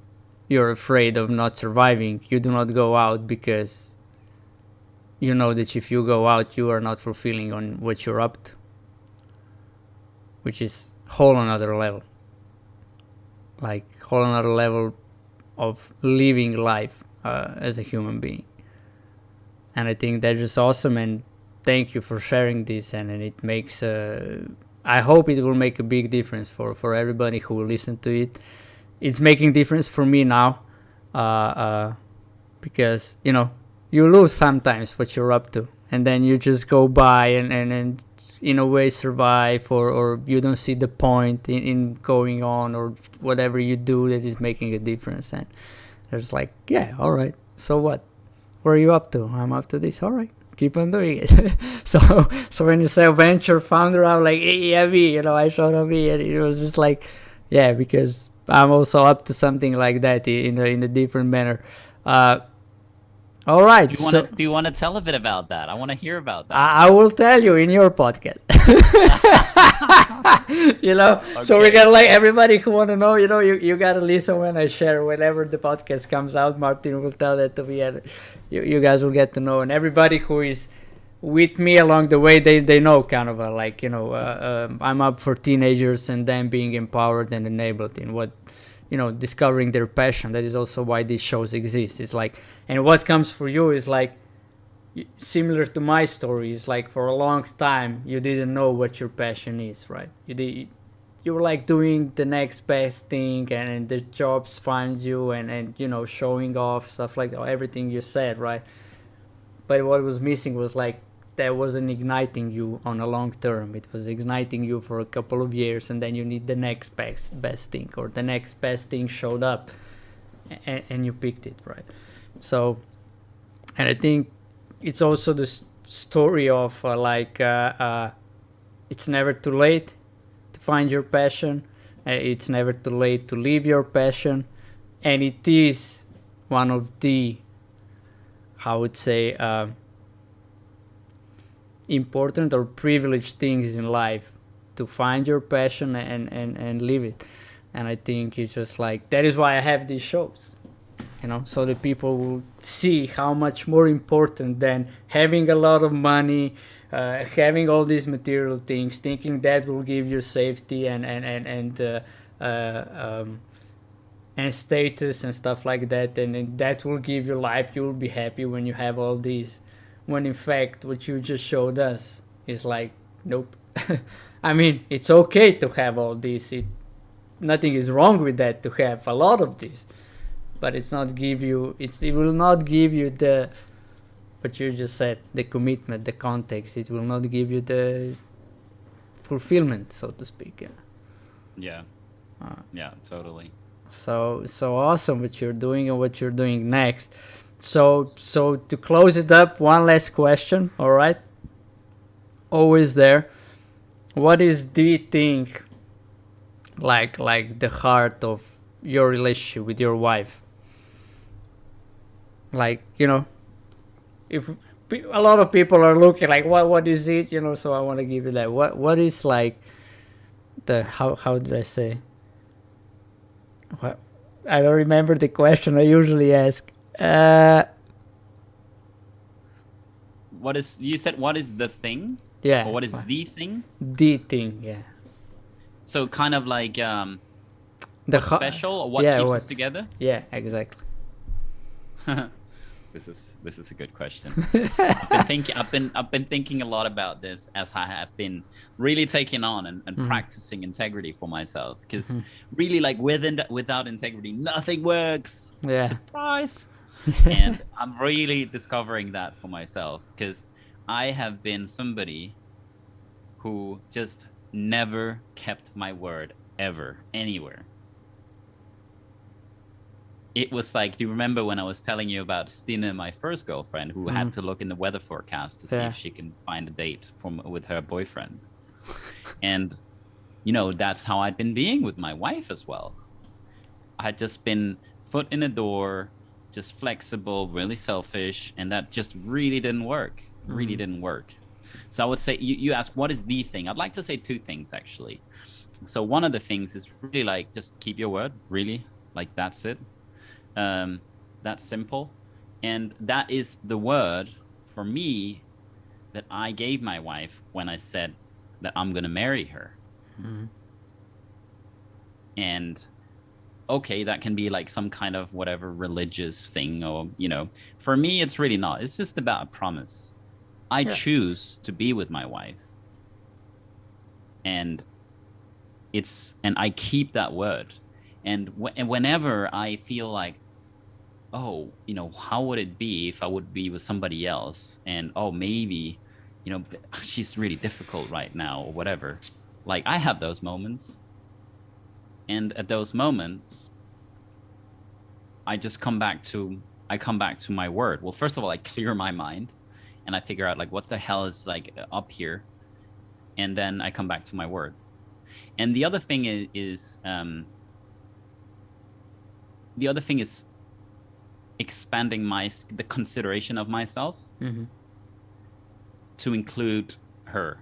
you're afraid of not surviving. You do not go out because you know that if you go out, you are not fulfilling on what you're up to, which is whole another level. Like whole another level of living life as a human being. And I think that's just awesome, and thank you for sharing this. And it makes I hope it will make a big difference for everybody who will listen to it. It's making difference for me now, because you lose sometimes what you're up to, and then you just go by and in a way survive, or you don't see the point in going on, or whatever you do that is making a difference. And there's like, yeah, all right, so what? What are you up to? I'm up to this. All right, keep on doing it. so when you say venture founder, I'm like, yeah, me. I showed up me, and it was just like, yeah, because I'm also up to something like that in a different manner. All right. Do you want to tell a bit about that? I want to hear about that. I will tell you in your podcast. Okay. So we got like everybody who want to know, you got to listen when I share. Whenever the podcast comes out, Martin will tell that to me, and you guys will get to know. And everybody who is with me along the way, they know kind of I'm up for teenagers and them being empowered and enabled in what, discovering their passion. That is also why these shows exist. It's like, and what comes for you is like similar to my story. It's like for a long time you didn't know what your passion is, right? You were like doing the next best thing, and the jobs finds you, and showing off stuff, like everything you said, right? But what was missing was like, that wasn't igniting you on a long term. It was igniting you for a couple of years, and then you need the next best thing, or the next best thing showed up, and you picked it, right? So, and I think it's also the story of it's never too late to find your passion. It's never too late to live your passion, and it is one of the, I would say, important or privileged things in life, to find your passion and live it. And I think it's just like, that is why I have these shows, so that people will see how much more important than having a lot of money, having all these material things, thinking that will give you safety and status and stuff like that, and that will give you life. You will be happy when you have all these. When in fact, what you just showed us is like, nope. I mean, it's okay to have all this. Nothing is wrong with that, to have a lot of this, but it will not give you the, what you just said, the commitment, the context. It will not give you the fulfillment, so to speak. Yeah. Yeah, totally. So awesome what you're doing and what you're doing next. So to close it up, one last question, all right? Always there. What is the thing, like the heart of your relationship with your wife? Like, if a lot of people are looking like, what is it? So I want to give you that. What is like the, how did I say? What? I don't remember the question I usually ask. What is, you said what is the thing? Yeah. Or what is the thing? The thing, yeah. So kind of like The what's special or what yeah, keeps what? us together? Yeah, exactly. This is a good question. I've been thinking a lot about this as I have been really taking on and practicing integrity for myself. Because really, like without integrity, nothing works. Yeah. Surprise. And I'm really discovering that for myself, because I have been somebody who just never kept my word ever, anywhere. It was like, do you remember when I was telling you about Stina, my first girlfriend, who had to look in the weather forecast to see if she can find a date with her boyfriend? And, you know, that's how I'd been being with my wife as well. I had just been foot in the door, just flexible, really selfish, and that just really didn't work. Really didn't work. So I would say, you ask, what is the thing? I'd like to say two things, actually. So one of the things is really like, just keep your word, really. Like, that's it. That's simple. And that is the word for me that I gave my wife when I said that I'm going to marry her. And okay, that can be like some kind of whatever religious thing, or, you know, for me, it's really not. It's just about a promise. I choose to be with my wife. And I keep that word. And whenever I feel like, oh, you know, how would it be if I would be with somebody else? And, oh, maybe, you know, she's really difficult right now or whatever. Like, I have those moments. And at those moments, I come back to my word. Well, first of all, I clear my mind and I figure out, like, what the hell is like up here? And then I come back to my word. And the other thing is expanding the consideration of myself to include her,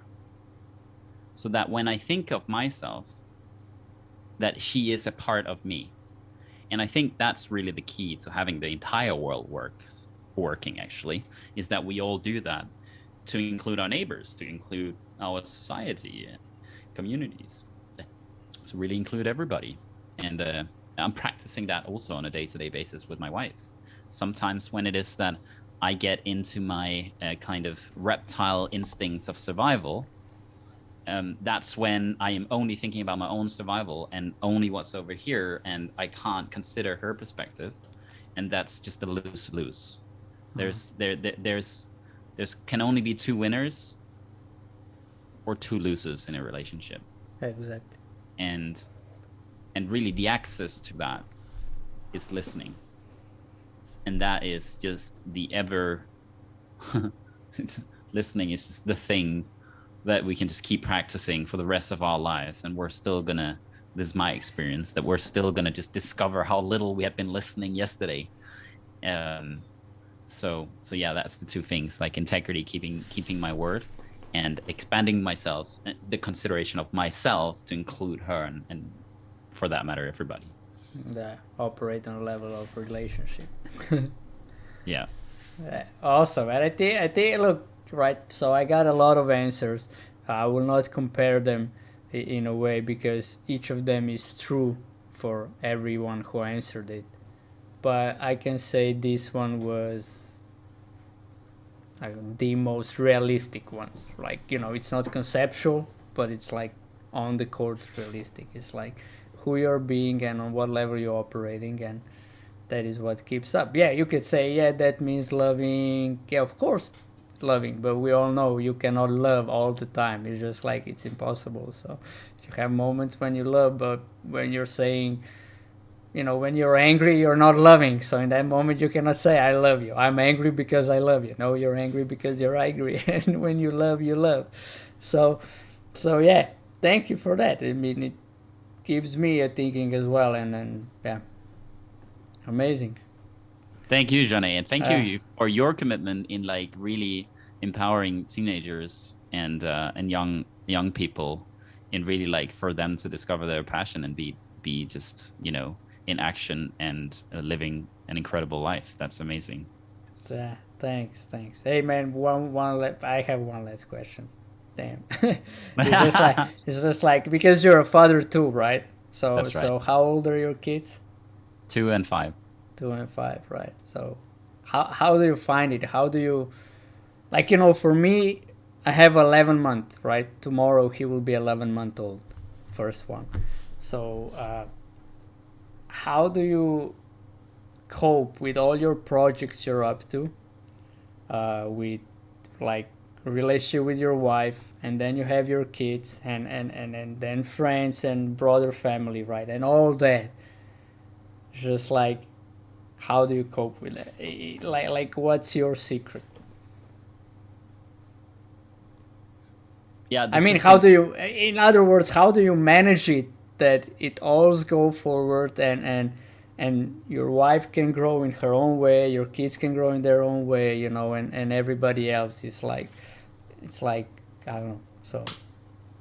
so that when I think of myself, that she is a part of me. And I think that's really the key to having the entire world working, actually, is that we all do that, to include our neighbors, to include our society and communities, to really include everybody. And I'm practicing that also on a day-to-day basis with my wife. Sometimes when it is that I get into my kind of reptile instincts of survival, that's when I am only thinking about my own survival and only what's over here, and I can't consider her perspective, and that's just a lose-lose. There's can only be two winners or two losers in a relationship. Exactly. And really the access to that is listening. And that is just the ever listening is just the thing that we can just keep practicing for the rest of our lives. And we're still gonna, this is my experience, that we're still gonna just discover how little we have been listening yesterday. So yeah, that's the two things, like integrity, keeping my word, and expanding myself, the consideration of myself to include her, and for that matter, everybody. Yeah, operate on a level of relationship. Yeah. Awesome. And I think, look, right, so I got a lot of answers. I will not compare them in a way, because each of them is true for everyone who answered it. But I can say this one was the most realistic ones. Like, you know, it's not conceptual, but it's like on the court realistic. It's like who you're being and on what level you're operating, and that is what keeps up. Yeah, you could say, yeah, that means loving. Yeah, of course, loving, but we all know you cannot love all the time. It's just like, it's impossible. So you have moments when you love, but when you're saying, you know, when you're angry, you're not loving. So in that moment, you cannot say, I love you. I'm angry because I love you. No, you're angry because you're angry. And when you love, you love. So yeah, thank you for that. I mean, it gives me a thinking as well. And yeah, amazing. Thank you, Johnny, and thank you for your commitment in like really empowering teenagers and young people, in really like for them to discover their passion and be just, you know, in action and living an incredible life. That's amazing. Yeah, thanks. Hey man, I have one last question. Damn, it's just like because you're a father too, right? So That's right. so how old are your kids? 2 and 5. 2 and 5, right? So how do you find it? How do you like, for me, I have 11 month, right? Tomorrow he will be 11 month old, first one. So how do you cope with all your projects you're up to, with like relationship with your wife, and then you have your kids, and then friends and brother family, right? And all that. Just like, how do you cope with it? Like what's your secret? Yeah, I this mean, has how been do you, in other words, how do you manage it that it all go forward, and your wife can grow in her own way, your kids can grow in their own way, and everybody else is like, it's like, I don't know. So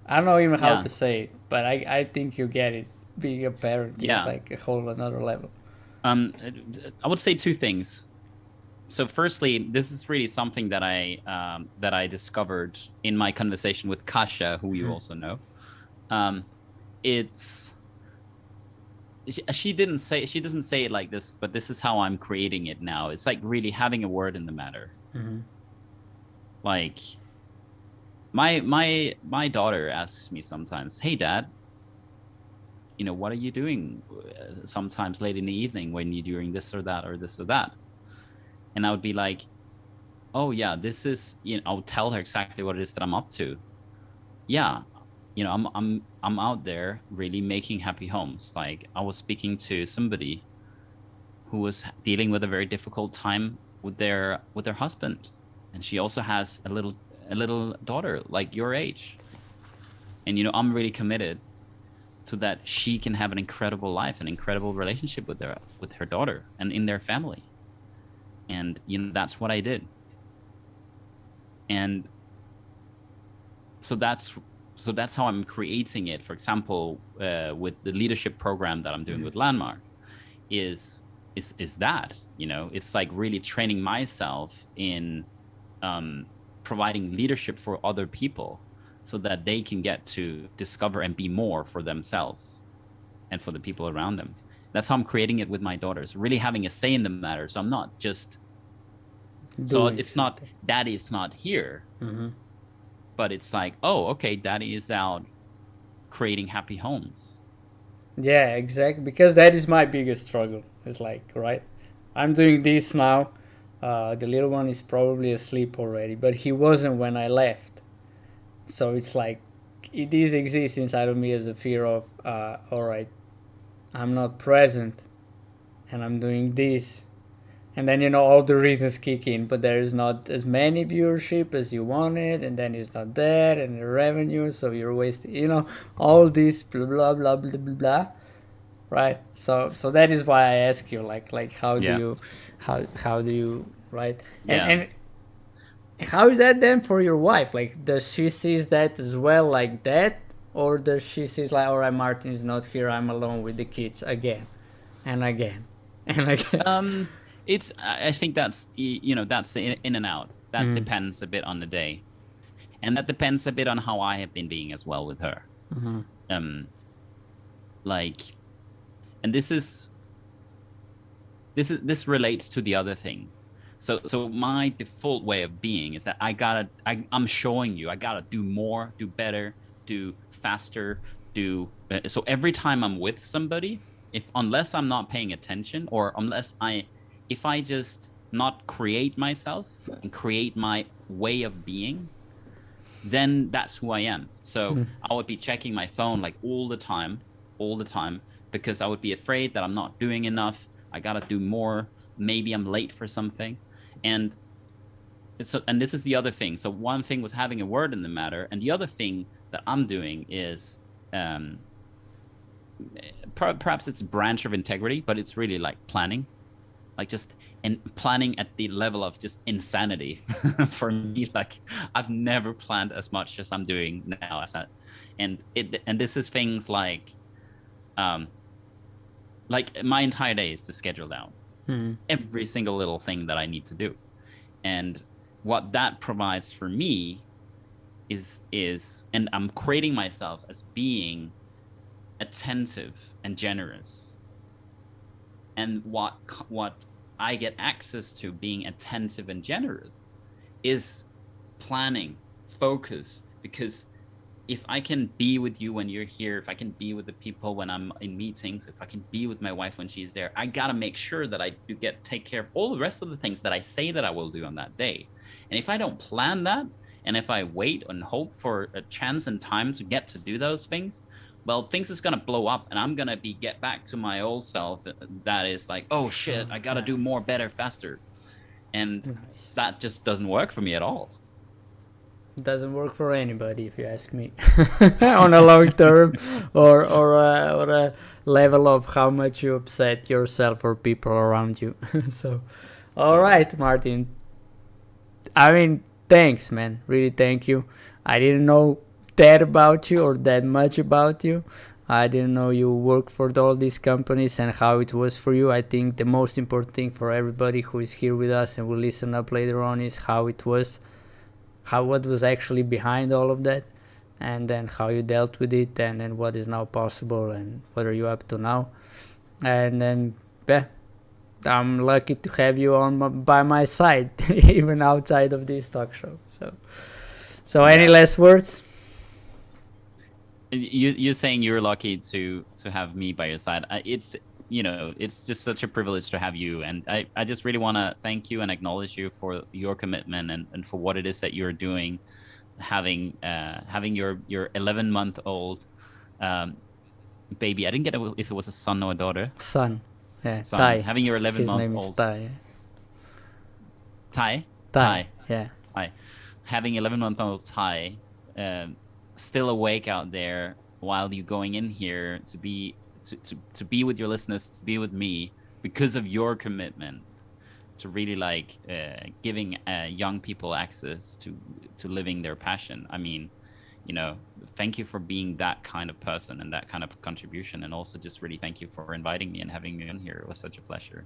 I don't know even how yeah, to say it, but I think you get it. Being a parent is yeah. like a whole another level. Um, I would say two things. So, firstly, this is really something that I discovered in my conversation with Kasha, who you also know. Um, it's she doesn't say it like this, but this is how I'm creating it now. It's like really having a word in the matter. Like my daughter asks me sometimes, "Hey, Dad, what are you doing sometimes late in the evening when you're doing this or that or this or that?" And I would be like, "Oh yeah, this is," I'll tell her exactly what it is that I'm up to. Yeah, I'm out there really making happy homes. Like, I was speaking to somebody who was dealing with a very difficult time with their husband, and she also has a little daughter like your age. And I'm really committed to that she can have an incredible life, an incredible relationship with her daughter and in their family. And that's what I did. And so that's how I'm creating it. For example, with the leadership program that I'm doing with Landmark, is that it's like really training myself in providing leadership for other people, so that they can get to discover and be more for themselves and for the people around them. That's how I'm creating it with my daughters, really having a say in the matter. So I'm not just it's not daddy is not here, but it's like, oh, okay, daddy is out creating happy homes. Yeah, exactly. Because that is my biggest struggle. It's like, right, I'm doing this now. The little one is probably asleep already, but he wasn't when I left. So it's like, it is exists inside of me as a fear of, all right, I'm not present, and I'm doing this, and then all the reasons kick in, but there is not as many viewership as you wanted, and then it's not there, and the revenue, so you're wasting, all this blah blah blah blah blah blah, right? So that is why I ask you, like how do you, how do you, right? And how is that then for your wife? Like, does she sees that as well like that, or does she sees like, all right, Martin is not here, I'm alone with the kids again and again and again? I think that's that's in and out. That depends a bit on the day, and that depends a bit on how I have been being as well with her. Like, and this relates to the other thing. So my default way of being is that I'm showing you I gotta do more, do better, do faster, so every time I'm with somebody, unless I'm not paying attention, or if I just not create myself and create my way of being, then that's who I am. So I would be checking my phone like all the time, because I would be afraid that I'm not doing enough. I gotta do more. Maybe I'm late for something. And this is the other thing. So one thing was having a word in the matter, and the other thing that I'm doing is perhaps it's a branch of integrity, but it's really like planning, like just planning at the level of just insanity. For me, like, I've never planned as much as I'm doing now. And this is things like like my entire day is to schedule down every single little thing that I need to do. And what that provides for me is and I'm creating myself as being attentive and generous. And what I get access to being attentive and generous is planning, focus, because if I can be with you when you're here, if I can be with the people when I'm in meetings, if I can be with my wife when she's there, I gotta make sure that I do take care of all the rest of the things that I say that I will do on that day. And if I don't plan that, and if I wait and hope for a chance and time to get to do those things, well, things is gonna blow up, and I'm gonna get back to my old self that is like, oh shit, I gotta do more, better, faster. And that just doesn't work for me at all. Doesn't work for anybody, if you ask me, on a long term or a level of how much you upset yourself or people around you. So, all right, Martin. I mean, thanks, man. Really, thank you. I didn't know that about you or that much about you. I didn't know you work for all these companies and how it was for you. I think the most important thing for everybody who is here with us and will listen up later on is how it was. What was actually behind all of that, and then how you dealt with it, and then what is now possible, and what are you up to now. And then I'm lucky to have you by my side, even outside of this talk show. So any last words? You're saying you're lucky to have me by your side. It's just such a privilege to have you, and I just really want to thank you and acknowledge you for your commitment and for what it is that you're doing, having your 11-month-old baby. I didn't get if it was a son or a daughter. Son. Son. Ty. Having your 11-month-old. His name is Ty. Ty? Ty. Yeah. Ty. Having 11-month-old Ty still awake out there while you're going in here to be with your listeners, to be with me, because of your commitment to really like giving young people access to living their passion. I mean, thank you for being that kind of person and that kind of contribution, and also just really thank you for inviting me and having me on here. It was such a pleasure.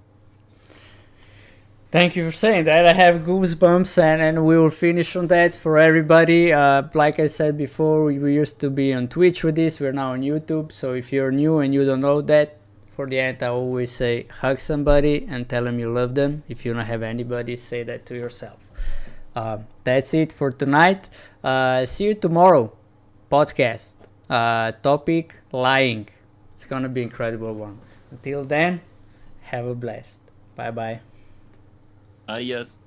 Thank you for saying that. I have goosebumps, and we will finish on that for everybody. Like I said before, we used to be on Twitch with this. We're now on YouTube. So if you're new and you don't know that, for the end, I always say hug somebody and tell them you love them. If you don't have anybody, say that to yourself. That's it for tonight. See you tomorrow. Podcast. Topic, lying. It's going to be an incredible one. Until then, have a blast. Bye-bye. Adios.